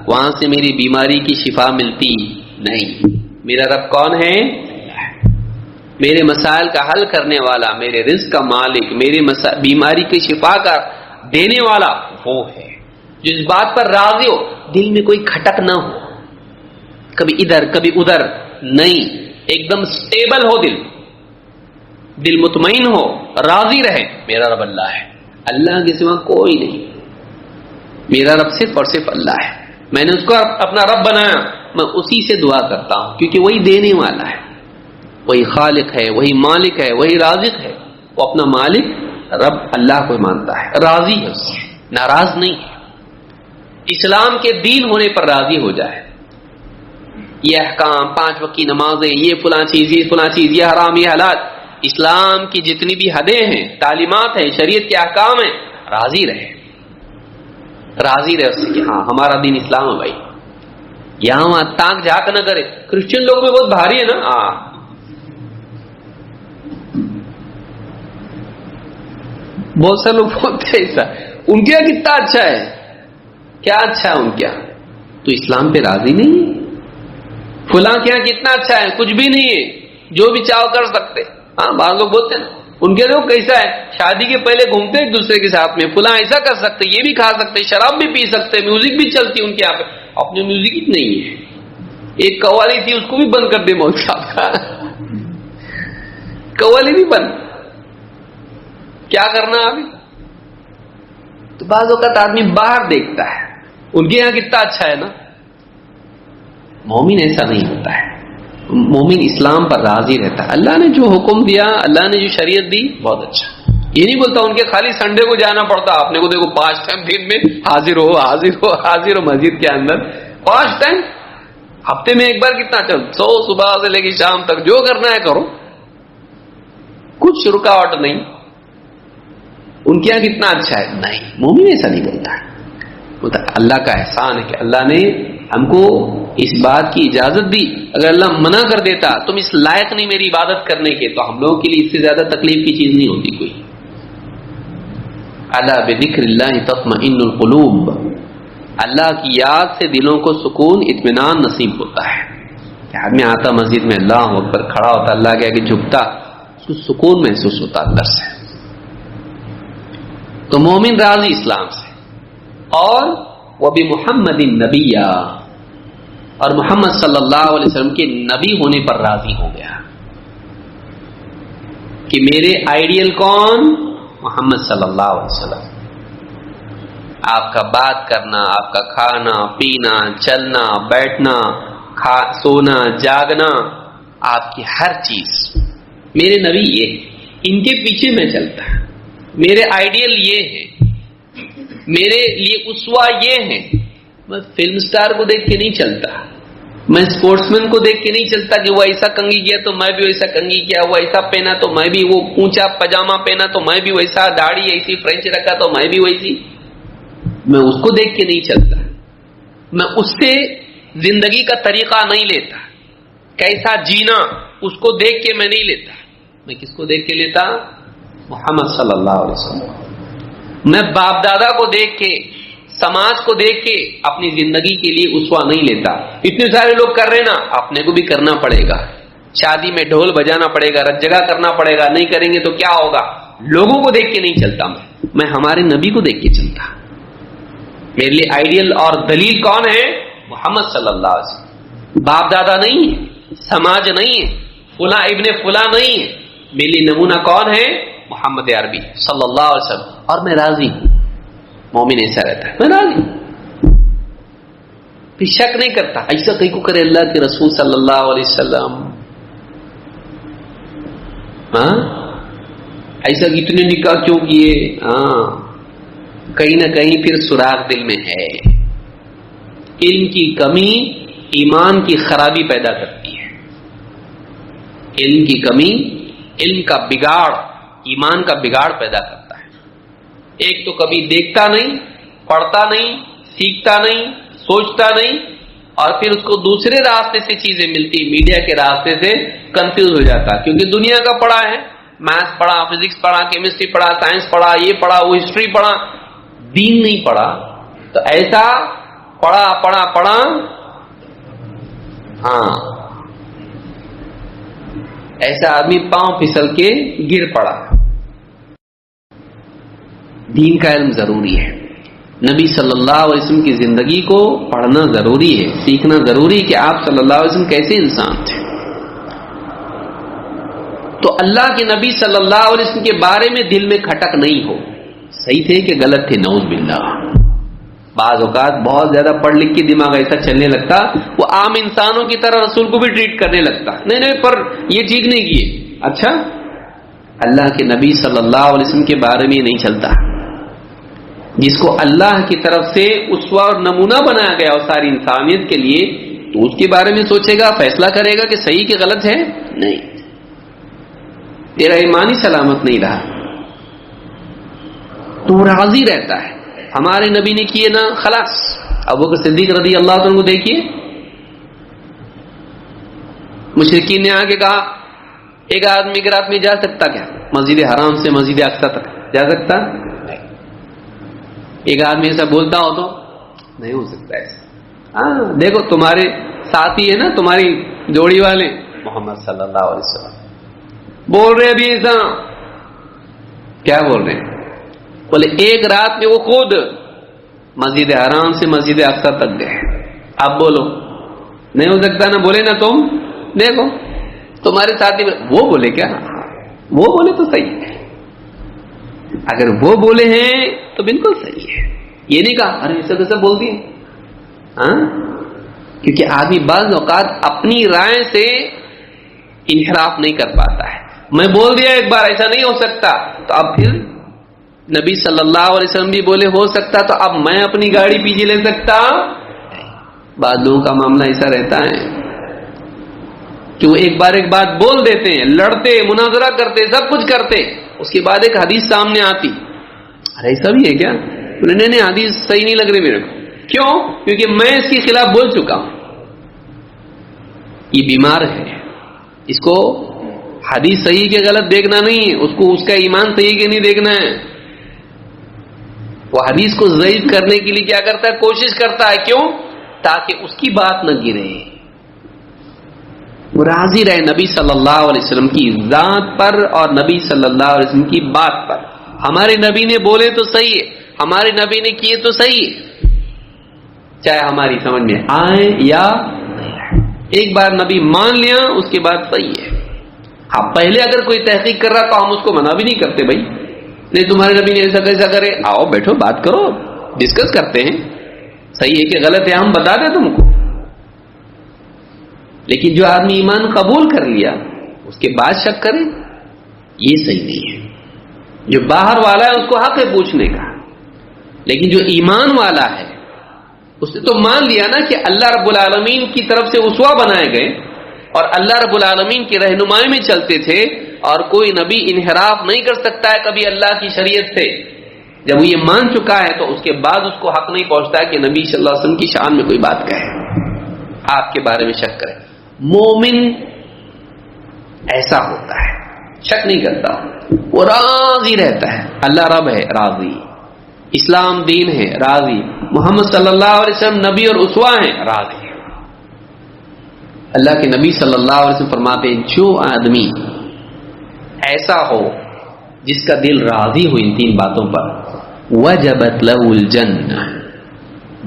وہاں سے میری بیماری کی شفا ملتی. نہیں، میرا رب کون ہے؟ میرے مسائل کا حل کرنے والا، میرے رزق کا مالک، میرے بیماری کی شفا کا دینے والا وہ ہے۔ جس بات پر راضی ہو، دل میں کوئی کھٹک نہ ہو، کبھی ادھر کبھی ادھر نہیں، ایک دم سٹیبل ہو، دل مطمئن ہو، راضی رہے، میرا رب اللہ ہے، اللہ کے سوا کوئی نہیں، میرا رب صرف اور صرف اللہ ہے، میں نے اس کو اپنا رب بنایا، میں اسی سے دعا کرتا ہوں کیونکہ وہی دینے والا ہے، وہی خالق ہے، وہی مالک ہے، وہی رازق ہے۔ وہ اپنا مالک رب اللہ کو مانتا ہے، راضی ہے اس سے، ناراض نہیں ہے۔ اسلام کے دین ہونے پر راضی ہو جائے، یہ احکام، 5 وقت کی نمازیں، یہ فلاں چیز، یہ فلاں چیز، یہ حرام، یہ حلال، اسلام کی جتنی بھی حدیں ہیں، تعلیمات ہیں، شریعت کے احکام ہیں، راضی رہے اس سے کہ ہاں ہمارا دین اسلام ہے بھائی، یہاں وہاں تاک جھانک نہ کرے۔ کرسچن لوگ میں بہت بھاری ہے نا، بہت سے لوگ بولتے ہیں ایسا، ان کے یہاں کتنا اچھا ہے، کیا اچھا ہے ان کے یہاں، تو اسلام پہ راضی نہیں ہے۔ فلاں کے یہاں کتنا اچھا ہے، کچھ بھی نہیں ہے، جو بھی چاہو کر سکتے۔ ہاں بعض لوگ بولتے ہیں نا، ان کے لوگ کیسا ہے، شادی کے پہلے گھومتے ایک دوسرے کے ساتھ میں، فلاں ایسا کر سکتے، یہ بھی کھا سکتے، شراب بھی پی سکتے، میوزک بھی چلتی ان کے یہاں پہ، اپنے میوزک ہی نہیں ہے۔ ایک قوالی تھی اس کو بھی بند کر دے مولوی صاحب کا، قوالی بھی بند، کیا کرنا ابھی؟ تو بعض اوقات آدمی باہر دیکھتا ہے، ان کے یہاں کتنا اچھا ہے نا، مومن ایسا نہیں ہوتا ہے، مومن اسلام پر راضی رہتا ہے، اللہ نے جو حکم دیا، اللہ نے جو شریعت دی، بہت اچھا۔ یہ نہیں بولتا ان کے خالی سنڈے کو جانا پڑتا، آپ نے کو دیکھو 5 ٹائم دن میں حاضر ہو مسجد کے اندر، 5 ٹائم ہفتے میں ایک بار کتنا چل، صبح سے لے کے شام تک جو کرنا ہے کرو، کچھ رکاوٹ نہیں۔ ان کے یہاں کتنا اچھا ہے، نہیں، مومن ایسا نہیں بولتا ہے، بولتا اللہ کا احسان ہے کہ اللہ نے ہم کو اس بات کی اجازت دی، اگر اللہ منع کر دیتا تم اس لائق نہیں میری عبادت کرنے کے، تو ہم لوگوں کے لیے اس سے زیادہ تکلیف کی چیز نہیں ہوتی کوئی۔ الا بذکر اللہ تطمئن القلوب، اللہ کی یاد سے دلوں کو سکون، اطمینان نصیب ہوتا ہے۔ کہ آدمی آتا مسجد میں، اللہ اکبر، کھڑا ہوتا، اللہ کے آگے جھکتا، اس کو سکون محسوس ہوتا اندر سے۔ تو مومن راضی اسلام سے، اور وہ بھی محمد نبی، اور محمد صلی اللہ علیہ وسلم کے نبی ہونے پر راضی ہو گیا کہ میرے آئیڈیل کون؟ محمد صلی اللہ علیہ وسلم۔ آپ کا بات کرنا، آپ کا کھانا پینا، چلنا بیٹھنا، سونا جاگنا، آپ کی ہر چیز میرے نبی یہ ہے، ان کے پیچھے میں چلتا، میرے آئیڈیل یہ ہے، میرے لیے اسوا یہ ہے۔ میں فلم سٹار کو دیکھ کے نہیں چلتا، میں اسپورٹس مین کو دیکھ کے نہیں چلتا کہ وہ ایسا کنگھی کیا تو میں بھی ویسا کنگھی کیا، وہ ایسا پہنا تو میں بھی، وہ اونچا پاجامہ پہنا تو میں بھی ویسا، داڑھی ایسی فرینچ رکھا تو میں بھی ویسی۔ میں اس کو دیکھ کے نہیں چلتا، میں اس سے زندگی کا طریقہ نہیں لیتا، کیسا جینا اس کو دیکھ کے میں نہیں لیتا، میں کس کو دیکھ کے لیتا؟ محمد صلی اللہ علیہ وسلم۔ میں باپ دادا کو دیکھ کے، سماج کو دیکھ کے اپنی زندگی کے لیے اسوا نہیں لیتا۔ اتنے سارے لوگ کر رہے نا، اپنے کو بھی کرنا پڑے گا، شادی میں ڈھول بجانا پڑے گا، رت جگہ کرنا پڑے گا، نہیں کریں گے تو کیا ہوگا؟ لوگوں کو دیکھ کے نہیں چلتا، میں ہمارے نبی کو دیکھ کے چلتا۔ میرے لیے آئیڈیل اور دلیل کون ہے؟ محمد صلی اللہ علیہ وسلم۔ باپ دادا نہیں ہے، سماج نہیں ہے، فلاں ابن فلاں نہیں ہے، میرے لیے نمونہ کون ہے؟ محمد عربی صلی اللہ علیہ وسلم۔ اور میں راضی ہوں، مومن ایسا رہتا ہے، میں راضی ہوں، پھر شک نہیں کرتا ایسا کہیں کو کرے اللہ کے رسول صلی اللہ علیہ وسلم، ہاں ایسا اتنے نکاح کیوں کیے؟ ہاں کہیں نہ کہیں پھر سراغ دل میں ہے۔ علم کی کمی ایمان کی خرابی پیدا کرتی ہے، علم کی کمی علم کا بگاڑ، ایمان کا بگاڑ پیدا کرتا ہے۔ ایک تو کبھی دیکھتا نہیں، پڑھتا نہیں، سیکھتا نہیں، سوچتا نہیں، اور پھر اس کو دوسرے راستے سے چیزیں ملتی، میڈیا کے راستے سے کنفیوز ہو جاتا، کیونکہ دنیا کا پڑھا ہے، میتھس پڑھا، فزکس پڑھا، کیمسٹری پڑھا، سائنس پڑھا، یہ پڑھا، وہ ہسٹری پڑھا، دین نہیں پڑھا، تو ایسا پڑھا پڑھا پڑھا، ہاں ایسا آدمی پاؤں پھسل کے گر پڑا. دین کا علم ضروری ہے. نبی صلی اللہ علیہ وسلم کی زندگی کو پڑھنا ضروری ہے, سیکھنا ضروری ہے کہ آپ صلی اللہ علیہ وسلم کیسے انسان تھے. تو اللہ کے نبی صلی اللہ علیہ وسلم کے بارے میں دل میں کھٹک نہیں ہو, صحیح تھے کہ غلط تھے, نعوذ باللہ. بعض اوقات بہت زیادہ پڑھ لکھ کے دماغ ایسا چلنے لگتا, وہ عام انسانوں کی طرح رسول کو بھی ٹریٹ کرنے لگتا. نہیں پر یہ ٹھیک نہیں کیے. اچھا, اللہ کے نبی صلی اللہ علیہ وسلم کے بارے میں نہیں چلتا. جس کو اللہ کی طرف سے اسوہ اور نمونہ بنایا گیا اور ساری انسانیت کے لیے, تو اس کے بارے میں سوچے گا, فیصلہ کرے گا کہ صحیح کہ غلط ہے. نہیں, تیرا ایمانی سلامت نہیں رہا, تو راضی رہتا ہے. ہمارے نبی نے کیے نا, خلاص. ابوبکر صدیق رضی اللہ عنہ کو دیکھیے, مشرکین نے آ کے کہا ایک آدمی ایک رات میں جا سکتا کیا مسجد حرام سے مسجد اقصی تک؟ جا سکتا؟ ایک آدمی ایسا بولتا ہو تو نہیں ہو سکتا ایسا. ہاں دیکھو تمہارے ساتھی ہے نا, تمہاری جوڑی والے محمد صلی اللہ علیہ وسلم بول رہے ابھی ایسا. کیا بول رہے ہیں؟ بولے ایک رات میں وہ خود مسجد حرام سے مسجد اقصی تک گئے. آپ بولو نہیں ہو سکتا نا, بولے نا تم. دیکھو تمہارے ساتھی وہ بولے کیا, وہ بولے تو صحیح ہے. اگر وہ بولے ہیں تو بالکل صحیح ہے. یہ نہیں کہا ارے ایسا کیسا بول دیے. ہاں, کیونکہ آدمی بعض اوقات اپنی رائے سے انحراف نہیں کر پاتا ہے. میں بول دیا ایک بار ایسا نہیں ہو سکتا, تو اب پھر نبی صلی اللہ علیہ وسلم بھی بولے ہو سکتا, تو اب میں اپنی گاڑی پیچھے لے سکتا. بعض لوگوں کا معاملہ ایسا رہتا ہے کہ وہ ایک بار ایک بات بول دیتے ہیں, لڑتے, مناظرہ کرتے, سب کچھ کرتے, اس کے بعد ایک حدیث سامنے آتی, ارے ایسا بھی ہے کیا؟ نہیں حدیث صحیح نہیں لگ رہی میرے کو. کیوں؟ کیونکہ میں اس کے خلاف بول چکا ہوں. یہ بیمار ہے. اس کو حدیث صحیح کے غلط دیکھنا نہیں ہے, اس کو اس کا ایمان صحیح کے نہیں دیکھنا ہے. وہ حدیث کو ضعیف کرنے کے لیے کیا کرتا ہے, کوشش کرتا ہے. کیوں؟ تاکہ اس کی بات نہ گرے, وہ راضی رہے نبی صلی اللہ علیہ وسلم کی ذات پر اور نبی صلی اللہ علیہ وسلم کی بات پر. ہمارے نبی نے بولے تو صحیح ہے, ہمارے نبی نے کیے تو صحیح ہے, چاہے ہماری سمجھ میں آئے یا نہیں آئے. ایک بار نبی مان لیا, اس کے بعد صحیح ہے. ہاں پہلے اگر کوئی تحقیق کر رہا تو ہم اس کو منع بھی نہیں کرتے, بھائی نہیں تمہارے نبی نے ایسا کیسا کرے, آؤ بیٹھو بات کرو, ڈسکس کرتے ہیں, صحیح ہے کہ غلط ہے ہم بتا دیں تم کو. لیکن جو آدمی ایمان قبول کر لیا اس کے بعد شک کرے, یہ صحیح نہیں ہے. جو باہر والا ہے اس کو حق ہے پوچھنے کا, لیکن جو ایمان والا ہے اس نے تو مان لیا نا کہ اللہ رب العالمین کی طرف سے اسوہ بنائے گئے اور اللہ رب العالمین کی رہنمائی میں چلتے تھے, اور کوئی نبی انحراف نہیں کر سکتا ہے کبھی اللہ کی شریعت سے. جب وہ یہ مان چکا ہے تو اس کے بعد اس کو حق نہیں پہنچتا ہے کہ نبی صلی اللہ علیہ وسلم کی شان میں کوئی بات کہے, آپ کے بارے میں شک کرے. مومن ایسا ہوتا ہے, شک نہیں کرتا, وہ راضی رہتا ہے. اللہ رب ہے, راضی. اسلام دین ہے, راضی. محمد صلی اللہ علیہ وسلم نبی اور اسوہ ہیں, راضی. اللہ کے نبی صلی اللہ علیہ وسلم فرماتے ہیں جو آدمی ایسا ہو جس کا دل راضی ہو ان تین باتوں پر, وجبت لہ الجنہ,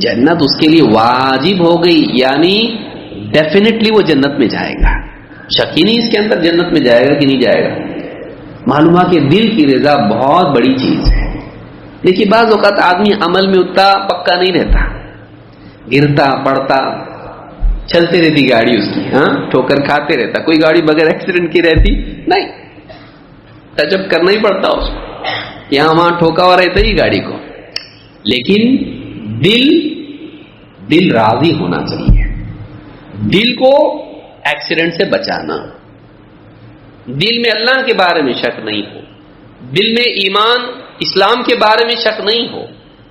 جنت اس کے لیے واجب ہو گئی, یعنی ڈیفینیٹلی وہ جنت میں جائے گا. شک ہی نہیں اس کے اندر جنت میں جائے گا کہ نہیں جائے گا. معلوم ہے کہ دل کی رضا بہت بڑی چیز ہے. دیکھیے بعض اوقات آدمی عمل میں اتنا پکا نہیں رہتا, گرتا پڑتا, چلتے رہتی گاڑی اس کی, ہاں ٹھوکر کھاتے رہتا. کوئی گاڑی بغیر ایکسیڈنٹ کی رہتی نہیں, ٹچ اپ کرنا ہی پڑتا اس کو, یہاں وہاں ٹھوکا ہوا رہتا ہی گاڑی کو. لیکن دل راضی ہونا چاہیے, دل کو ایکسیڈنٹ سے بچانا, دل میں اللہ کے بارے میں شک نہیں ہو, دل میں ایمان اسلام کے بارے میں شک نہیں ہو,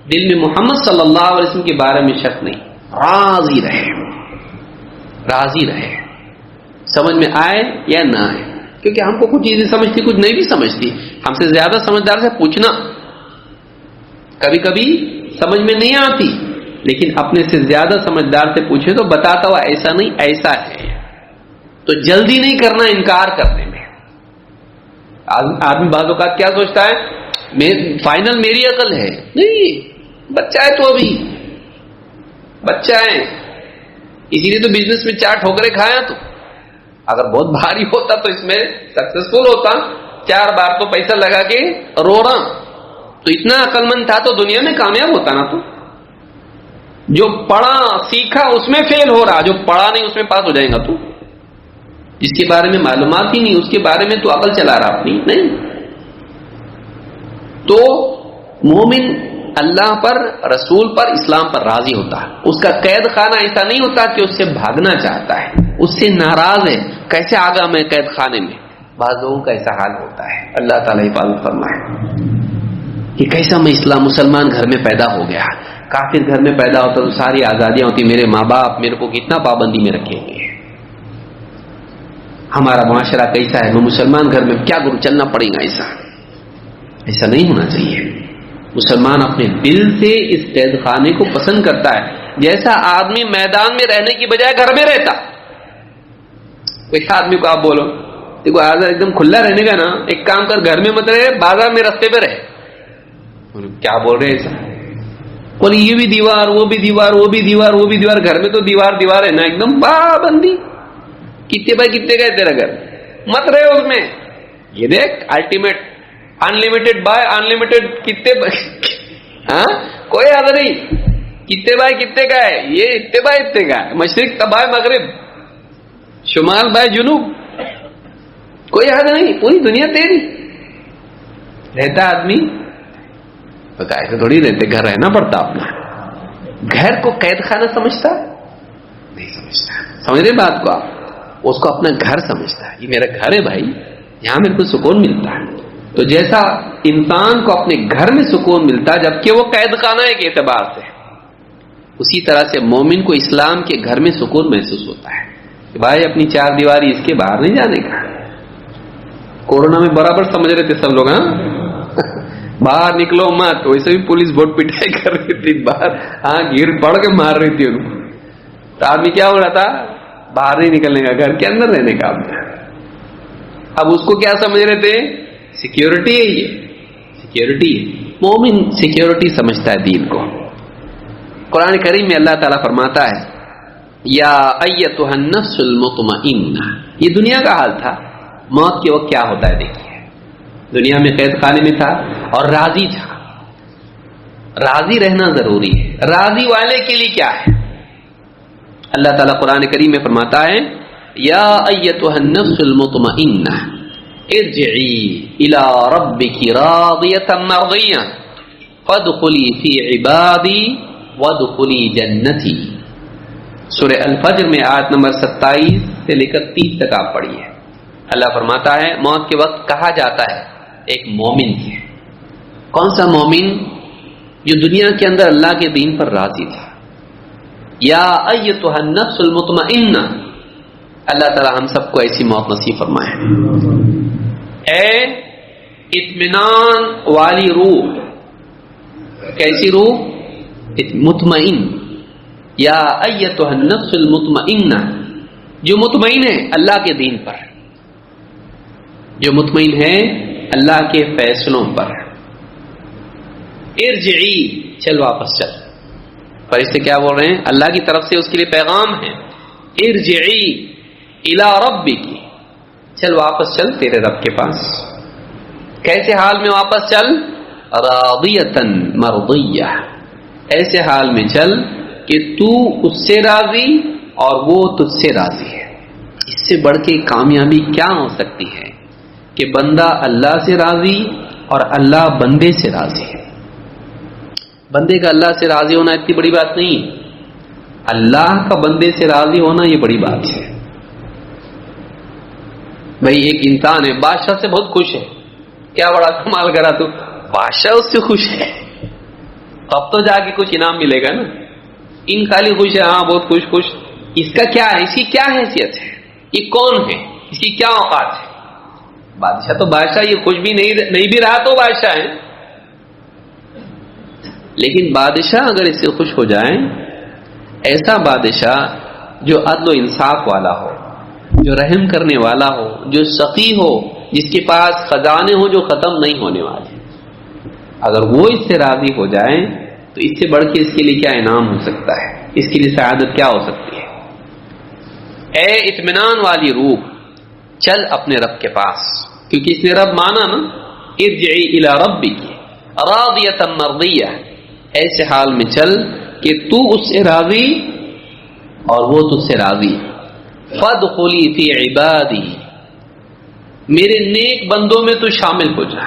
دل میں محمد صلی اللہ علیہ وسلم کے بارے میں شک نہیں, راضی رہے, راضی رہے, سمجھ میں آئے یا نہ آئے. کیونکہ ہم کو کچھ چیزیں سمجھتی, کچھ نہیں بھی سمجھتی. ہم سے زیادہ سمجھدار سے پوچھنا, کبھی کبھی سمجھ میں نہیں آتی, لیکن اپنے سے زیادہ سمجھدار سے پوچھے تو بتاتا ہوا ایسا نہیں ایسا ہے. تو جلدی نہیں کرنا انکار کرنے میں, آدمی بعض اوقات کیا سوچتا ہے فائنل میری عقل ہے. نہیں، بچہ ہے تو ابھی بچہ ہے، اسی لیے تو بزنس میں 4 ٹھوکریں کھایا. تو اگر بہت بھاری ہوتا تو اس میں سکسیسفل ہوتا. 4 بار تو پیسہ لگا کے رو رہا، تو اتنا عقل مند تھا تو دنیا میں کامیاب ہوتا نا. تو جو پڑھا سیکھا اس میں فیل ہو رہا، جو پڑھا نہیں اس میں پاس ہو جائے گا. تو جس کے بارے میں معلومات ہی نہیں اس کے بارے میں تو عقل چلا رہا اپنی نہیں. تو مومن اللہ پر، رسول پر، اسلام پر راضی ہوتا ہے. اس کا قید خانہ ایسا نہیں ہوتا کہ اس سے بھاگنا چاہتا ہے، اس سے ناراض ہے. کیسے آگا میں قید خانے میں؟ بعض لوگوں کا ایسا حال ہوتا ہے. اللہ تعالیٰ حفاظت فرمائے کہ کیسا میں مسلمان گھر میں پیدا ہو گیا. کافر گھر میں پیدا ہوتا تو ساری آزادیاں ہوتی، میرے ماں باپ میرے کو کتنا پابندی میں رکھے ہوئے ہیں. ہمارا معاشرہ کیسا ہے، میں مسلمان گھر میں کیا کروں، چلنا پڑے گا. ایسا نہیں ہونا چاہیے. مسلمان اپنے دل سے اس قید خانے کو پسند کرتا ہے. جیسا آدمی میدان میں رہنے کی بجائے گھر میں رہتا. کوئی آدمی کو آپ بولو دیکھو ایک دم کھلا رہنے کا نا، ایک کام کر گھر میں مت رہے، بازار میں رستے پہ رہے. کیا بول رہے ایسا؟ بولے یہ بھی دیوار، وہ بھی دیوار، وہ بھی دیوار، وہ بھی دیوار. گھر میں تو دیوار ہے نا، ایک دم پابندی. کتنے بائی کتنے کا ہے تیرا گھر، مت رہے اس میں. یہ دیکھ الٹیمیٹ انلمیٹڈ بائی انلمیٹڈ کتنے ہاں کوئی یاد نہیں کتنے بائی کتنے کا ہے، یہ اتنے بائی اتنے کا ہے. مشرق بائی مغرب، شمال بائی جنوب، کوئی یاد نہیں. پوری دنیا تیری. رہتا آدمی ایسے تھوڑی رہتے، گھر رہنا پڑتا اپنا. گھر کو قید خانہ سمجھتا نہیں، سمجھتا. سمجھ رہے بات کو آپ؟ اس کو اپنا گھر سمجھتا ہے. یہ میرا گھر ہے بھائی، یہاں میرے کو سکون ملتا ہے. تو جیسا انسان کو اپنے گھر میں سکون ملتا ہے جبکہ وہ قید خانہ ہے کے اعتبار سے، اسی طرح سے مومن کو اسلام کے گھر میں سکون محسوس ہوتا ہے کہ بھائی اپنی 4 دیواری اس کے باہر نہیں جانے کا. کورونا میں برابر سمجھ رہے تھے سب لوگ، ہاں باہر نکلو مت. ویسے بھی پولیس بہت پٹائی کر رہی تھی باہر، ہاں گر پڑ کے مار رہی تھی ان کو. تو آدمی کیا ہو رہا تھا، باہر نہیں نکلنے کا، گھر کے اندر رہنے کا. اب اس کو کیا سمجھ رہے تھے؟ سیکیورٹی ہے. یہ سیکیورٹی ہے. مومن سیکیورٹی سمجھتا ہے دین کو. قرآن کریم میں اللہ تعالیٰ فرماتا ہے یا ایتھا النفس المطمئنہ. یہ دنیا کا حال تھا. موت کے وقت کیا ہوتا ہے دیکھیے. دنیا میں قید خانے میں تھا اور راضی تھا. راضی رہنا ضروری ہے. راضی والے کے لیے کیا ہے؟ اللہ تعالیٰ قرآن کریم میں فرماتا ہے یا ایتھا النفس المطمئنہ ارجعی الی ربک راضیۃ مرضیہ فادخلی فی عبادی وادخلی جنتی. سورہ الفجر میں آیت نمبر 27 سے لے کر 30 تک آپ پڑھیے. اللہ فرماتا ہے موت کے وقت کہا جاتا ہے ایک مومن سے. کون سا مومن؟ جو دنیا کے اندر اللہ کے دین پر راضی تھا. یا ایتھا النفس المطمئنہ. اللہ تعالی ہم سب کو ایسی موت نصیب فرمائے. اے اطمینان والی روح. کیسی روح؟ مطمئن. یا ایتھا النفس المطمئنہ، جو مطمئن ہے اللہ کے دین پر، جو مطمئن ہے اللہ کے فیصلوں پر. ارجعی، چل واپس چل. فرشتے کیا بول رہے ہیں؟ اللہ کی طرف سے اس کے لیے پیغام ہے. ارجعی الی ربک، چل واپس چل تیرے رب کے پاس. کیسے حال میں واپس چل؟ راضیۃ مرضیہ. ایسے حال میں چل کہ تو اس سے راضی اور وہ تجھ سے راضی ہے. اس سے بڑھ کے کامیابی کیا ہو سکتی ہے کہ بندہ اللہ سے راضی اور اللہ بندے سے راضی ہے. بندے کا اللہ سے راضی ہونا اتنی بڑی بات نہیں، اللہ کا بندے سے راضی ہونا یہ بڑی بات ہے. بھائی ایک انسان ہے بادشاہ سے بہت خوش ہے، کیا بڑا کمال کرا تو، بادشاہ اس سے خوش ہے، اب تو جا کے کچھ انعام ملے گا نا. ان خالی خوش ہے، ہاں بہت خوش خوش. اس کا کیا ہے؟ اس کی کیا حیثیت ہے؟ یہ کون ہے؟ اس کی کیا اوقات ہے؟ بادشاہ تو بادشاہ، یہ خوش بھی نہیں بھی رہا تو بادشاہ ہے. لیکن بادشاہ اگر اس سے خوش ہو جائیں، ایسا بادشاہ جو عدل و انصاف والا ہو، جو رحم کرنے والا ہو، جو سخی ہو، جس کے پاس خزانے ہوں جو ختم نہیں ہونے والے، اگر وہ اس سے راضی ہو جائیں تو اس سے بڑھ کے اس کے لیے کیا انعام ہو سکتا ہے، اس کے لیے سعادت کیا ہو سکتی ہے؟ اے اطمینان والی روح، چل اپنے رب کے پاس، کیونکہ اس نے رب مانا نا، ارجعی الی ربک راضیۃ مرضیہ، ایسے حال میں چل کہ تو اس سے راضی اور وہ تجھ سے راضی، فادخلی فی عبادی، میرے نیک بندوں میں تو شامل ہو جا،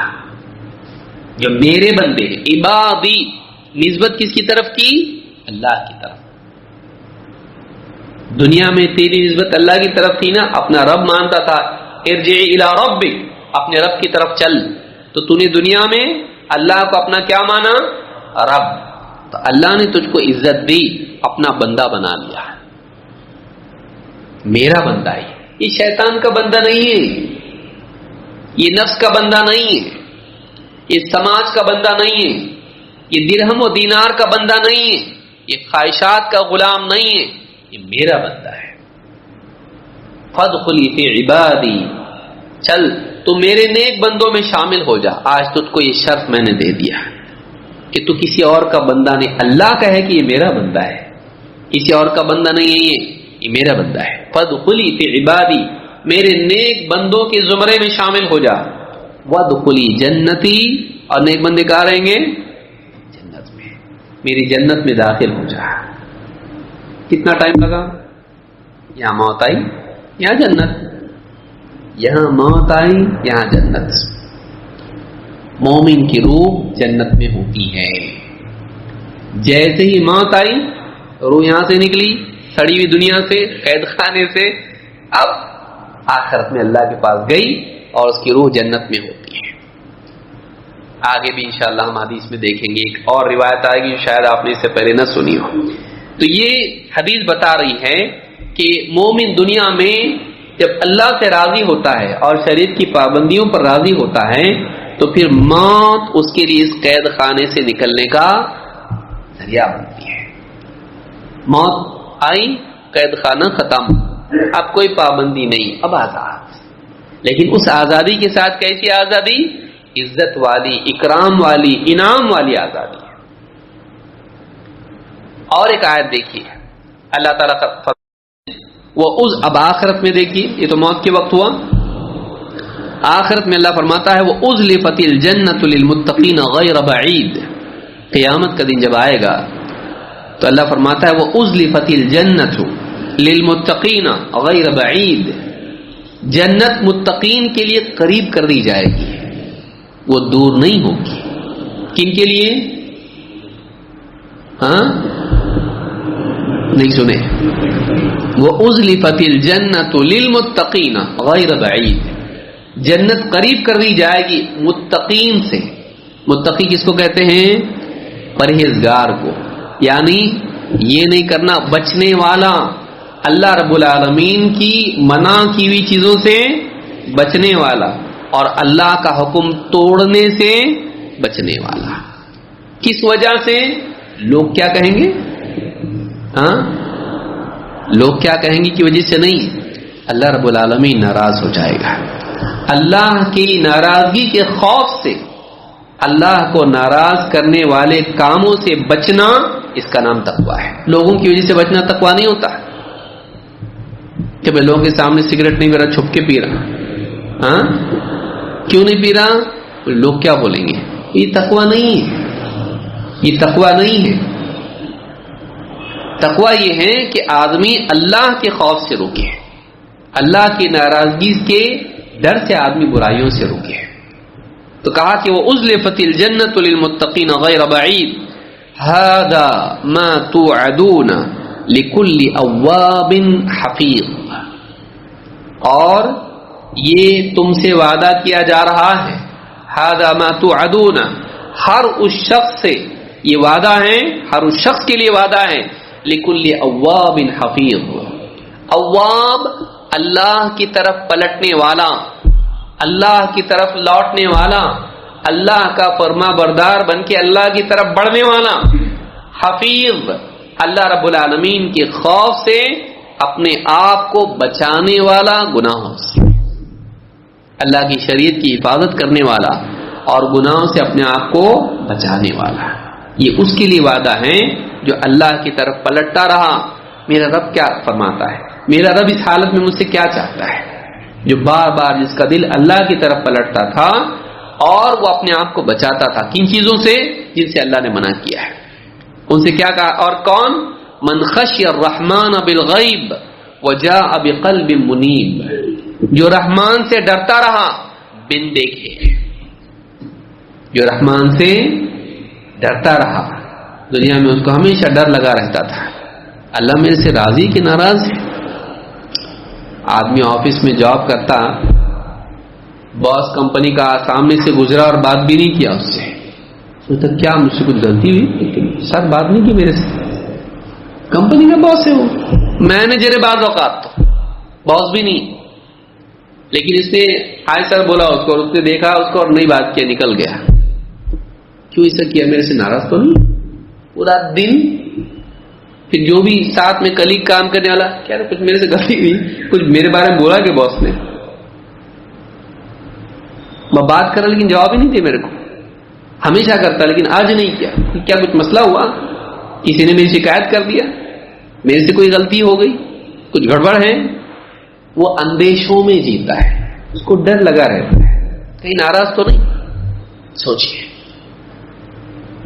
جو میرے بندے ہیں، عبادی نسبت کس کی طرف کی؟ اللہ کی طرف۔ دنیا میں تیری نسبت اللہ کی طرف تھی نا، اپنا رب مانتا تھا، ارجع الی ربک، اپنے رب کی طرف چل، تو تو نے دنیا میں اللہ کو اپنا کیا مانا؟ رب، تو اللہ نے تجھ کو عزت دی، اپنا بندہ بنا لیا، میرا بندہ ہے، یہ شیطان کا بندہ نہیں ہے، یہ نفس کا بندہ نہیں ہے، یہ سماج کا بندہ نہیں ہے، یہ درہم و دینار کا بندہ نہیں ہے، یہ خواہشات کا غلام نہیں ہے، یہ میرا بندہ ہے۔ فادخلی فی عبادی، چل تو میرے نیک بندوں میں شامل ہو جا۔ آج تجھ کو یہ شرط میں نے دے دیا کہ تو کسی اور کا بندہ نہیں، اللہ کا ہے کہ یہ میرا بندہ ہے، کسی اور کا بندہ نہیں ہے، یہ میرا بندہ ہے۔ فادخلی فی عبادی، میرے نیک بندوں کے زمرے میں شامل ہو جا، وادخلی جنتی، اور نیک بندے کہاں رہیں گے؟ جنت میں، میری جنت میں داخل ہو جا۔ کتنا ٹائم لگا؟ یہاں موت آئی، یہاں جنت، یہاں موت آئی، یہاں جنت۔ مومن کی روح جنت میں ہوتی ہے، جیسے ہی موت آئی روح یہاں سے نکلی، سڑی ہوئی دنیا سے، قید خانے سے، اب آخرت میں اللہ کے پاس گئی اور اس کی روح جنت میں ہوتی ہے۔ آگے بھی انشاءاللہ ہم حدیث میں دیکھیں گے، ایک اور روایت آئے گی شاید آپ نے اس سے پہلے نہ سنی ہو۔ تو یہ حدیث بتا رہی ہے کہ مومن دنیا میں جب اللہ سے راضی ہوتا ہے اور شریعت کی پابندیوں پر راضی ہوتا ہے تو پھر موت اس کے لیے اس قید خانے سے نکلنے کا ذریعہ بنتی ہے۔ موت آئی، قید خانہ ختم، اب کوئی پابندی نہیں، اب آزاد، لیکن اس آزادی کے ساتھ کیسی آزادی؟ عزت والی، اکرام والی، انعام والی آزادی ہے۔ اور ایک آیت دیکھیے اللہ تعالیٰ کا، وہ اس، اب آخرت میں دیکھیے، یہ تو موت کے وقت ہوا، آخرت میں اللہ فرماتا ہے وَأُزْلِفَتِ الْجَنَّةُ لِلْمُتَّقِينَ غَيْرَ بَعِيدٍ، قیامت کا دن جب آئے گا تو اللہ فرماتا ہے وَأُزْلِفَتِ الْجَنَّةُ لِلْمُتَّقِينَ غَيْرَ بَعِيدٍ، جنت متقین کے لیے قریب کر دی جائے گی، وہ دور نہیں ہوگی۔ کن کے لیے؟ ہاں نہیں سنے؟ وَأُزْلِفَتِ الْجَنَّةُ لِلْمُتَّقِينَ غَيْرَ بَعِيدٍ، جنت قریب کر دی جائے گی متقین سے۔ متقی کس کو کہتے ہیں؟ پرہیزگار کو، یعنی یہ نہیں کرنا، بچنے والا، اللہ رب العالمین کی منع کی ہوئی چیزوں سے بچنے والا اور اللہ کا حکم توڑنے سے بچنے والا۔ کس وجہ سے؟ لوگ کیا کہیں گے؟ ہاں لوگ کیا کہیں گے کی وجہ سے نہیں، اللہ رب العالمین ناراض ہو جائے گا، اللہ کی ناراضگی کے خوف سے، اللہ کو ناراض کرنے والے کاموں سے بچنا، اس کا نام تقویٰ ہے۔ لوگوں کی وجہ سے بچنا تقویٰ نہیں ہوتا کہ میں لوگوں کے سامنے سگریٹ نہیں پی رہا، چھپ کے پی رہا، ہاں کیوں نہیں پی رہا؟ لوگ کیا بولیں گے؟ یہ تقویٰ نہیں ہے، یہ تقویٰ نہیں ہے۔ تقویٰ یہ ہے کہ آدمی اللہ کے خوف سے روکے، اللہ کی ناراضگی کے ڈر سے آدمی برائیوں سے روکے۔ تو کہا کہ وہ ازلفت الجنۃ للمتقین غیر بعید هذا ما توعدون لكل اواب حفیظ، اور یہ تم سے وعدہ کیا جا رہا ہے، هذا ما توعدون، ہر اس شخص سے یہ وعدہ ہے، ہر اس شخص کے لیے وعدہ ہے، لكل اواب حفیظ، اواب اللہ کی طرف پلٹنے والا، اللہ کی طرف لوٹنے والا، اللہ کا فرما بردار بن کے اللہ کی طرف بڑھنے والا، حفیظ اللہ رب العالمین کے خوف سے اپنے آپ کو بچانے والا گناہوں سے۔ اللہ کی شریعت کی حفاظت کرنے والا اور گناہوں سے اپنے آپ کو بچانے والا. یہ اس کے لیے وعدہ ہے جو اللہ کی طرف پلٹتا رہا. میرا رب کیا فرماتا ہے, میرا رب اس حالت میں مجھ سے کیا چاہتا ہے. جو بار بار جس کا دل اللہ کی طرف پلٹتا تھا اور وہ اپنے آپ کو بچاتا تھا کن چیزوں سے, جن سے اللہ نے منع کیا ہے. ان سے کیا کہا, اور کون, من خشی الرحمن بالغیب وجاء بقلب منیب, جو رحمان سے ڈرتا رہا بن دیکھے, جو رحمان سے ڈرتا رہا. دنیا میں اس کو ہمیشہ ڈر لگا رہتا تھا, اللہ میرے سے راضی کہ ناراض ہے. آدمی آفس میں جاب کرتا, باس کمپنی کا سامنے سے گزرا اور بات بھی نہیں کیا اس سے, سوچتا کیا مجھ سے کچھ غلطی ہوئی, لیکن سر بات نہیں کی میرے سے. کمپنی کا باس ہے وہ, مینیجر ہے بعض اوقات تو, باس بھی نہیں, لیکن اس نے ہائے سر بولا اس کو, اور اس نے دیکھا اس کو اور نہیں بات کیا, نکل گیا. کیوں ایسا کیا, میرے سے ناراض تو نہیں. پورا دن پھر جو بھی ساتھ میں کلیگ کام کرنے والا, کیا کچھ میرے سے غلطی ہوئی, کچھ میرے بارے میں بولا کہ باس نے, میں بات کر رہا لیکن جواب ہی نہیں دیا میرے کو. ہمیشہ کرتا لیکن آج نہیں کیا. کیا کچھ مسئلہ ہوا, کسی نے میری شکایت کر دیا, میرے سے کوئی غلطی ہو گئی, کچھ گڑبڑ ہے. وہ اندیشوں میں جیتا ہے, اس کو ڈر لگا رہتا ہے کہیں ناراض تو نہیں. سوچئے,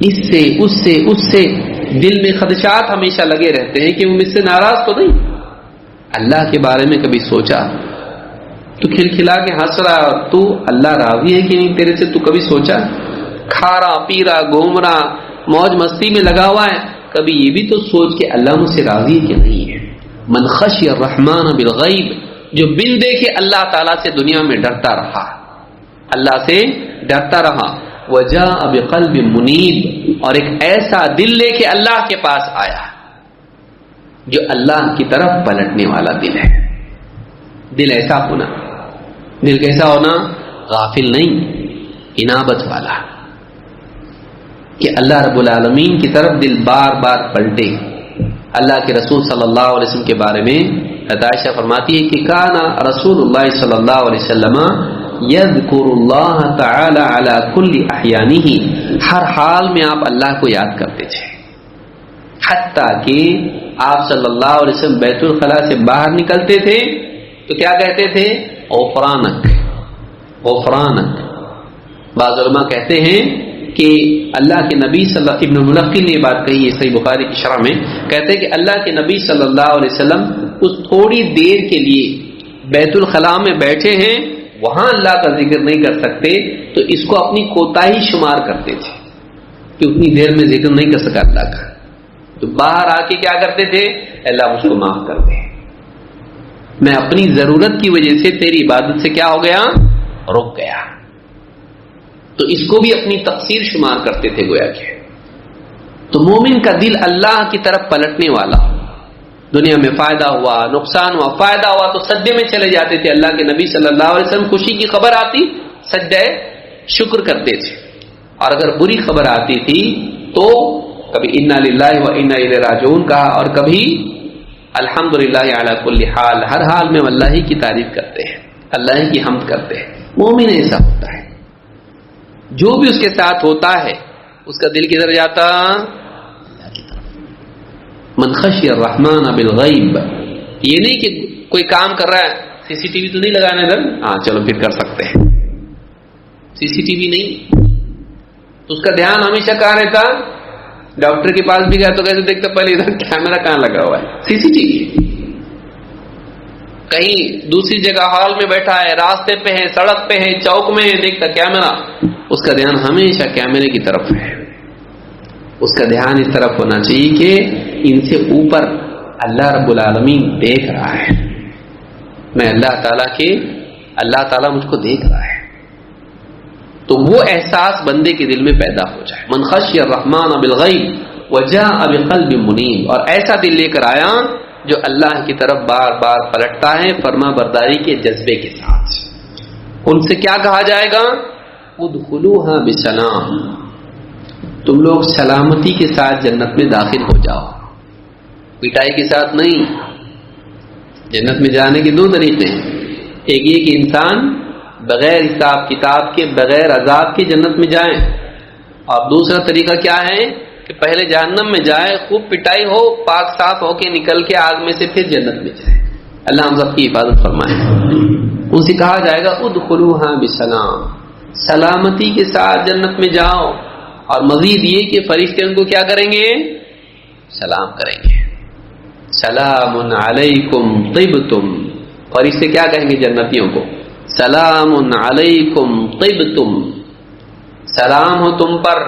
اس سے دل میں خدشات ہمیشہ لگے رہتے ہیں کہ وہ مجھ سے ناراض تو نہیں. اللہ کے بارے میں کبھی سوچا, تو کھلکھلا کے ہنس رہا, تو اللہ راضی ہے کہ نہیں تیرے سے, تو کبھی سوچا. کھا رہا پی رہا گھوم رہا موج مستی میں لگا ہوا ہے, کبھی یہ بھی تو سوچ کہ اللہ مجھ سے راضی ہے کہ نہیں ہے. من خشی الرحمن بالغیب, جو بن دیکھے اللہ تعالیٰ سے دنیا میں ڈرتا رہا, اللہ سے ڈرتا رہا. وجاء بقلب منیب, اور ایک ایسا دل لے کے اللہ کے پاس آیا جو اللہ کی طرف پلٹنے والا دل ہے. دل ایسا ہونا, دل کیسا ہونا, غافل نہیں, انابت والا, کہ اللہ رب العالمین کی طرف دل بار بار پلٹے. اللہ کے رسول صلی اللہ علیہ وسلم کے بارے میں عائشہ فرماتی ہے کہ کانا رسول اللہ صلی اللہ علیہ وسلم یذکر اللہ تعالی علی کل احیانہ, ہر حال میں آپ اللہ کو یاد کرتے تھے. حتیٰ کہ آپ صلی اللہ علیہ وسلم بیت الخلاء سے باہر نکلتے تھے تو کیا کہتے تھے, غفرانک غفرانک. بعض علماء کہتے ہیں کہ اللہ کے نبی صلی اللہ ابن ملقن نے یہ بات کہی ہے صحیح بخاری کی شرح میں, کہتے ہیں کہ اللہ کے نبی صلی اللہ علیہ وسلم اس تھوڑی دیر کے لیے بیت الخلاء میں بیٹھے ہیں, وہاں اللہ کا ذکر نہیں کر سکتے تو اس کو اپنی کوتاہی شمار کرتے تھے کہ اتنی دیر میں ذکر نہیں کر سکا اللہ کا. تو باہر آ کے کیا کرتے تھے, اللہ مجھ کو معاف کر دے, میں اپنی ضرورت کی وجہ سے تیری عبادت سے کیا ہو گیا, رک گیا. تو اس کو بھی اپنی تقصیر شمار کرتے تھے گویا کہ. تو مومن کا دل اللہ کی طرف پلٹنے والا, دنیا میں فائدہ ہوا نقصان ہوا, فائدہ ہوا تو سجدے میں چلے جاتے تھے. اللہ کے نبی صلی اللہ علیہ وسلم خوشی کی خبر آتی سجدہ شکر کرتے تھے, اور اگر بری خبر آتی تھی تو کبھی انا للہ و انا الیہ راجعون کہا, اور کبھی الحمدللہ علی کل حال, ہر حال میں اللہ ہی کی تعریف کرتے ہیں, اللہ ہی کی حمد کرتے ہیں. مومن ایسا ہوتا ہے, جو بھی اس کے ساتھ ہوتا ہے اس کا دل کدھر جاتا, من خشی الرحمن بالغیب. یہ نہیں کہ کوئی کام کر رہا ہے, سی سی ٹی وی تو نہیں لگانا ادھر, ہاں چلو پھر کر سکتے ہیں, سی سی ٹی وی نہیں, تو اس کا دھیان ہمیشہ کہاں رہتا, ڈاکٹر کے پاس بھی گیا تو کیسے دیکھتا, پہلے ادھر کیمرہ کہاں لگا ہوا ہے, سی سی ٹی وی. کہیں دوسری جگہ ہال میں بیٹھا ہے, راستے پہ ہے, سڑک پہ ہے, چوک میں ہے, دیکھتا کیمرہ, اس کا دھیان ہمیشہ کیمرے کی طرف ہے. اس کا دھیان اس طرف ہونا چاہیے کہ ان سے اوپر اللہ رب العالمین دیکھ رہا ہے, میں اللہ تعالیٰ مجھ کو دیکھ رہا ہے. تو وہ احساس بندے کے دل میں پیدا ہو جائے. من خشی الرحمن بالغیب وجاء بقلب منیب, اور ایسا دل لے کر آیا جو اللہ کی طرف بار بار پلٹتا ہے فرما برداری کے جذبے کے ساتھ. ان سے کیا کہا جائے گا, ادخلوها بسلام, تم لوگ سلامتی کے ساتھ جنت میں داخل ہو جاؤ, پٹائی کے ساتھ نہیں. جنت میں جانے کے دو طریقے ہیں, ایک یہ کہ انسان بغیر حساب کتاب کے، بغیر عذاب کے جنت میں جائیں. اور دوسرا طریقہ کیا ہے کہ پہلے جہنم میں جائے، خوب پٹائی ہو، پاک صاف ہو کے نکل کے آگ میں سے پھر جنت میں جائے. اللہ ہم سب کی حفاظت فرمائے. ان سے کہا جائے گا ادخلوها بسلام، سلامتی کے ساتھ جنت میں جاؤ. اور مزید یہ کہ فرشتے ان کو کیا کریں گے؟ سلام کریں گے. سلام علیکم طبتم، فرشتے کیا کہیں گے جنتیوں کو؟ سلام علیکم طبتم، سلام ہو تم پر،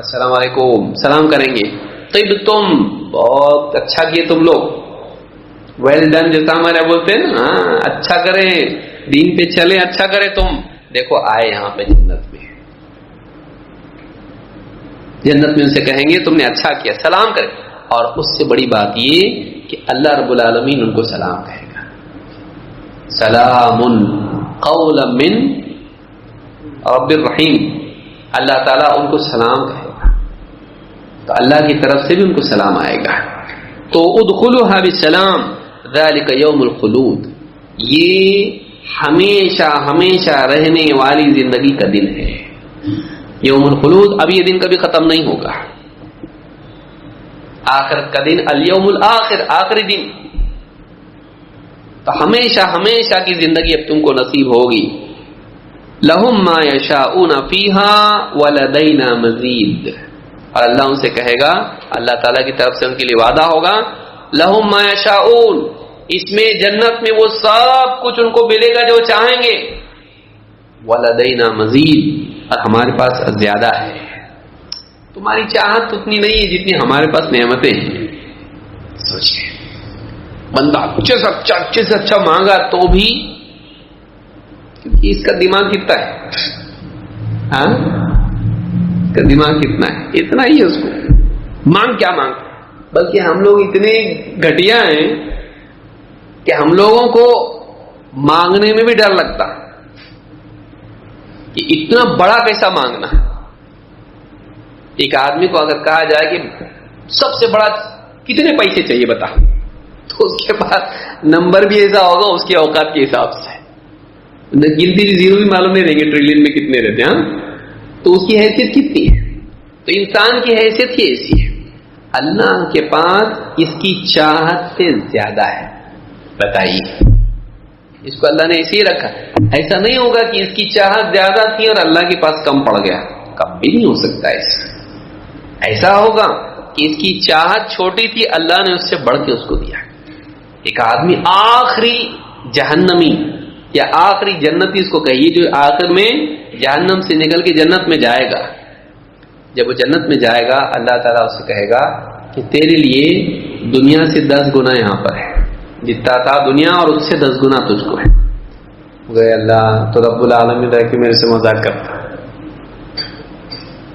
السلام علیکم سلام کریں گے. طبتم، بہت اچھا کیے تم لوگ، ویل ڈن جیسا ہمارے بولتے ہیں نا، اچھا کریں، دین پہ چلے، اچھا کرے تم، دیکھو آئے یہاں پہ جنت میں. جنت میں ان سے کہیں گے تم نے اچھا کیا، سلام کرے. اور اس سے بڑی بات یہ کہ اللہ رب العالمین ان کو سلام کہے گا. سلام قولا من رب الرحیم، اللہ تعالیٰ ان کو سلام کہے گا. تو اللہ کی طرف سے بھی ان کو سلام آئے گا. تو ادخلوها بسلام ذلک یوم الخلود، یہ ہمیشہ ہمیشہ رہنے والی زندگی کا دن ہے. یوم الخلود، اب یہ دن کبھی ختم نہیں ہوگا. آخرت کا دن، الیوم الاخر، آخری دن. تو ہمیشہ ہمیشہ کی زندگی اب تم کو نصیب ہوگی. لہم ما یشاؤون فیہا ولدینا مزید، اور اللہ ان سے کہے گا، اللہ تعالیٰ کی طرف سے ان کے لیے وعدہ ہوگا، لہم ما یشاؤون، اس میں جنت میں وہ سب کچھ ان کو ملے گا جو چاہیں گے. ولدینا مزید، اور ہمارے پاس زیادہ ہے. تمہاری چاہت اتنی نہیں ہے جتنی ہمارے پاس نعمتیں ہیں. سوچئے، بندہ اچھے سے اچھا مانگا تو بھی، کیونکہ اس کا دماغ کتنا ہے، ہاں اس کا دماغ کتنا ہے، اتنا ہی ہے اس کو. مانگ کیا مانگ، بلکہ ہم لوگ اتنے گھٹیا ہیں کہ ہم لوگوں کو مانگنے میں بھی ڈر لگتا کہ اتنا بڑا کیسا مانگنا. ایک آدمی کو اگر کہا جائے کہ سب سے بڑا کتنے پیسے چاہیے بتا، تو اس کے پاس نمبر بھی ایسا ہوگا اس کی اوقات کے حساب سے، گنتی زیرو بھی معلوم نہیں رہیں گے ٹریلین میں کتنے رہتے ہیں. تو اس کی حیثیت کتنی ہے؟ تو انسان کی حیثیت ہی ایسی ہے. اللہ کے پاس اس کی چاہت سے زیادہ ہے. بتائیے، اس کو اللہ نے ایسے ہی رکھا. ایسا نہیں ہوگا کہ اس کی چاہت زیادہ تھی اور اللہ کے پاس کم پڑ گیا، کبھی نہیں ہو سکتا ایسا ہوگا کہ اس کی چاہت چھوٹی تھی، اللہ نے اس سے بڑھ کے اس کو دیا. ایک آدمی آخری جہنمی یا آخری جنتی، اس کو کہیے، جو آخر میں جہنم سے نکل کے جنت میں جائے گا. جب وہ جنت میں جائے گا، اللہ تعالیٰ اسے کہے گا کہ تیرے لیے دنیا سے 10 گنا یہاں پر ہے، جتنا تھا دنیا اور اس سے 10 گنا تجھ کو ہے. گئے اللہ تو رب العالمین رہ کے میرے سے مذاق کرتا،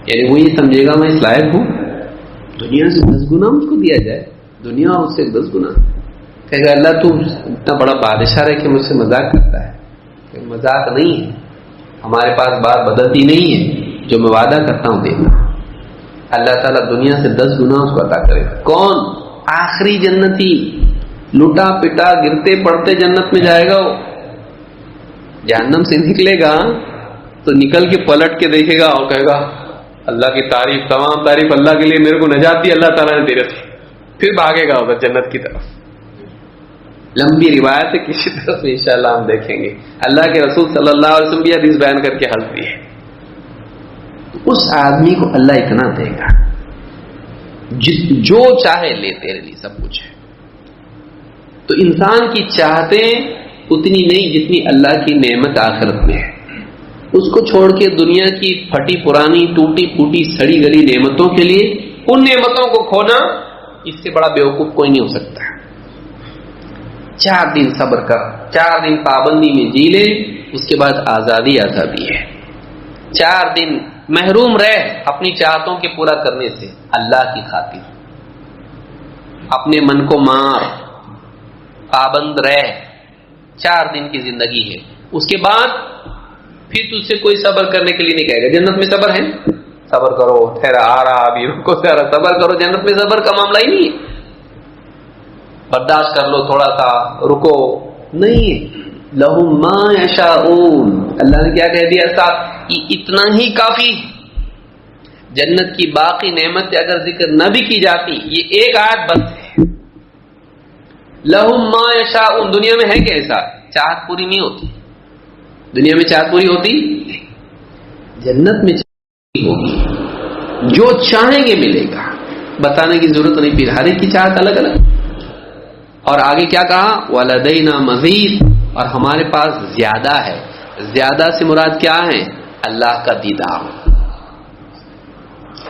یعنی وہ یہ سمجھے گا میں اس لائق ہوں دنیا سے 10 گنا مجھ کو دیا جائے، دنیا اور اس سے 10 گنا. کہے گا اللہ تو اتنا بڑا بادشاہ رہ کے مجھ سے مذاق کرتا ہے. کہ مذاق نہیں ہے، ہمارے پاس بات بدلتی نہیں ہے، جو میں وعدہ کرتا ہوں دیتا. اللہ تعالیٰ دنیا سے 10 گنا اس کو عطا کرے گا. کون؟ آخری جنتی، لٹا پٹا گرتے پڑتے جنت میں جائے گا. وہ جہنم سے نکلے گا تو نکل کے پلٹ کے دیکھے گا اور کہے گا اللہ کی تعریف، تمام تعریف اللہ کے لیے، میرے کو نجات دی اللہ تعالیٰ نے دے رکھی. پھر بھاگے گا ادھر جنت کی طرف. لمبی روایت ہے، کسی طرف انشاءاللہ ہم دیکھیں گے. اللہ کے رسول صلی اللہ علیہ وسلم بھی حدیث بیان کر کے ہنس دی ہے. اس آدمی کو اللہ اتنا دے گا، جو چاہے لے، تیرے لیے سب کچھ ہے. تو انسان کی چاہتیں اتنی نہیں جتنی اللہ کی نعمت آخرت میں ہے. اس کو چھوڑ کے دنیا کی پھٹی پرانی ٹوٹی پھوٹی سڑی گلی نعمتوں کے لیے ان نعمتوں کو کھونا، اس سے بڑا بیوقوف کوئی نہیں ہو سکتا. 4 دن صبر کر، 4 دن پابندی میں جی لے، اس کے بعد آزادی آزادی ہے. 4 دن محروم رہ اپنی چاہتوں کے پورا کرنے سے اللہ کی خاطر. اپنے من کو مار، پابند رہ. 4 دن کی زندگی ہے. اس کے بعد پھر تجھ سے کوئی صبر کرنے کے لیے نہیں کہے گا. جنت میں صبر ہے، صبر کرو، ٹھہرا آ رہا ابھی، رکو ذرا، صبر کرو. جنت میں صبر کا معاملہ ہی نہیں ہے. برداشت کر لو تھوڑا سا، رکو، نہیں ہے. لہم ما یشاؤون، اللہ نے کیا کہہ دیا صاحب، یہ اتنا ہی کافی. جنت کی باقی نعمتیں اگر ذکر نہ بھی کی جاتی، یہ ایک آیت بس ہے. لہم ما یشاؤون، دنیا میں ہے کیسا؟ چاہت پوری نہیں ہوتی. دنیا میں چاہت پوری ہوتی، جنت میں ہوگی، جو چاہیں گے ملے گا. بتانے کی ضرورت نہیں، پھر ہر ایک کی چاہت الگ الگ. اور آگے کیا کہا؟ وَلَدَيْنَا مَزِيدٌ، اور ہمارے پاس زیادہ ہے. زیادہ سے مراد کیا ہے؟ اللہ کا دیدار.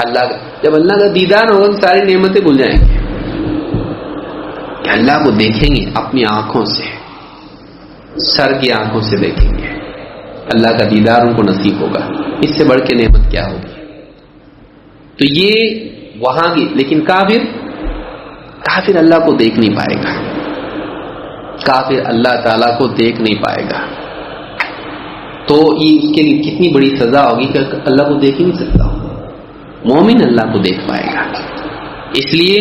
اللہ کا، جب اللہ کا دیدار ہوگا تو ساری نعمتیں بھول جائیں گے. کہ اللہ کو دیکھیں گے اپنی آنکھوں سے، سر کی آنکھوں سے دیکھیں گے. اللہ کا دیدار ان کو نصیب ہوگا. اس سے بڑھ کے نعمت کیا ہوگی؟ تو یہ وہاں کی. لیکن کافر اللہ کو دیکھ نہیں پائے گا. کافر اللہ تعالیٰ کو دیکھ نہیں پائے گا. تو یہ اس کے لیے کتنی بڑی سزا ہوگی کہ اللہ کو دیکھ ہی نہیں سکتا. مومن اللہ کو دیکھ پائے گا. اس لیے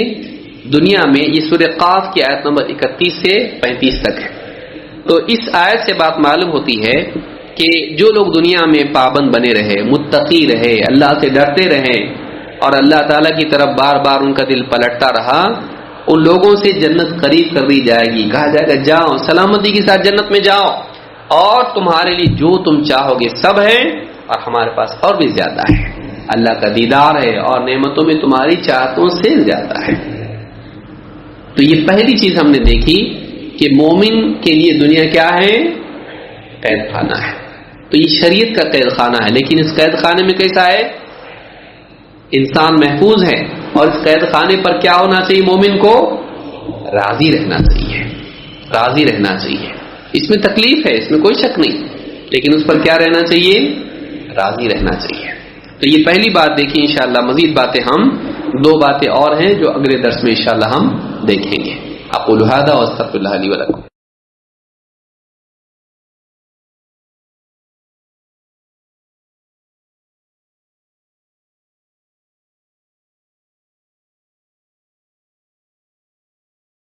دنیا میں یہ سورہ قاف کی آیت نمبر 31 سے 35 تک ہے. تو اس آیت سے بات معلوم ہوتی ہے کہ جو لوگ دنیا میں پابند بنے رہے، متقی رہے، اللہ سے ڈرتے رہے، اور اللہ تعالیٰ کی طرف بار بار ان کا دل پلٹتا رہا، ان لوگوں سے جنت قریب کر دی جائے گی. کہا جائے گا جاؤ سلامتی کے ساتھ جنت میں جاؤ، اور تمہارے لیے جو تم چاہو گے سب ہے، اور ہمارے پاس اور بھی زیادہ ہے. اللہ کا دیدار ہے اور نعمتوں میں تمہاری چاہتوں سے زیادہ ہے. تو یہ پہلی چیز ہم نے دیکھی کہ مومن کے لیے دنیا کیا ہے؟ قید خانہ ہے. تو یہ شریعت کا قید خانہ ہے. لیکن اس قید خانے میں کیسا ہے؟ انسان محفوظ ہے. اور اس قید خانے پر کیا ہونا چاہیے؟ مومن کو راضی رہنا چاہیے. راضی رہنا چاہیے. اس میں تکلیف ہے، اس میں کوئی شک نہیں، لیکن اس پر کیا رہنا چاہیے؟ راضی رہنا چاہیے. تو یہ پہلی بات دیکھیں. انشاءاللہ مزید باتیں ہم 2 باتیں اور ہیں جو اگلے درس میں انشاءاللہ ہم دیکھیں گے. اقول هذا واستغفر الله لي ولكم.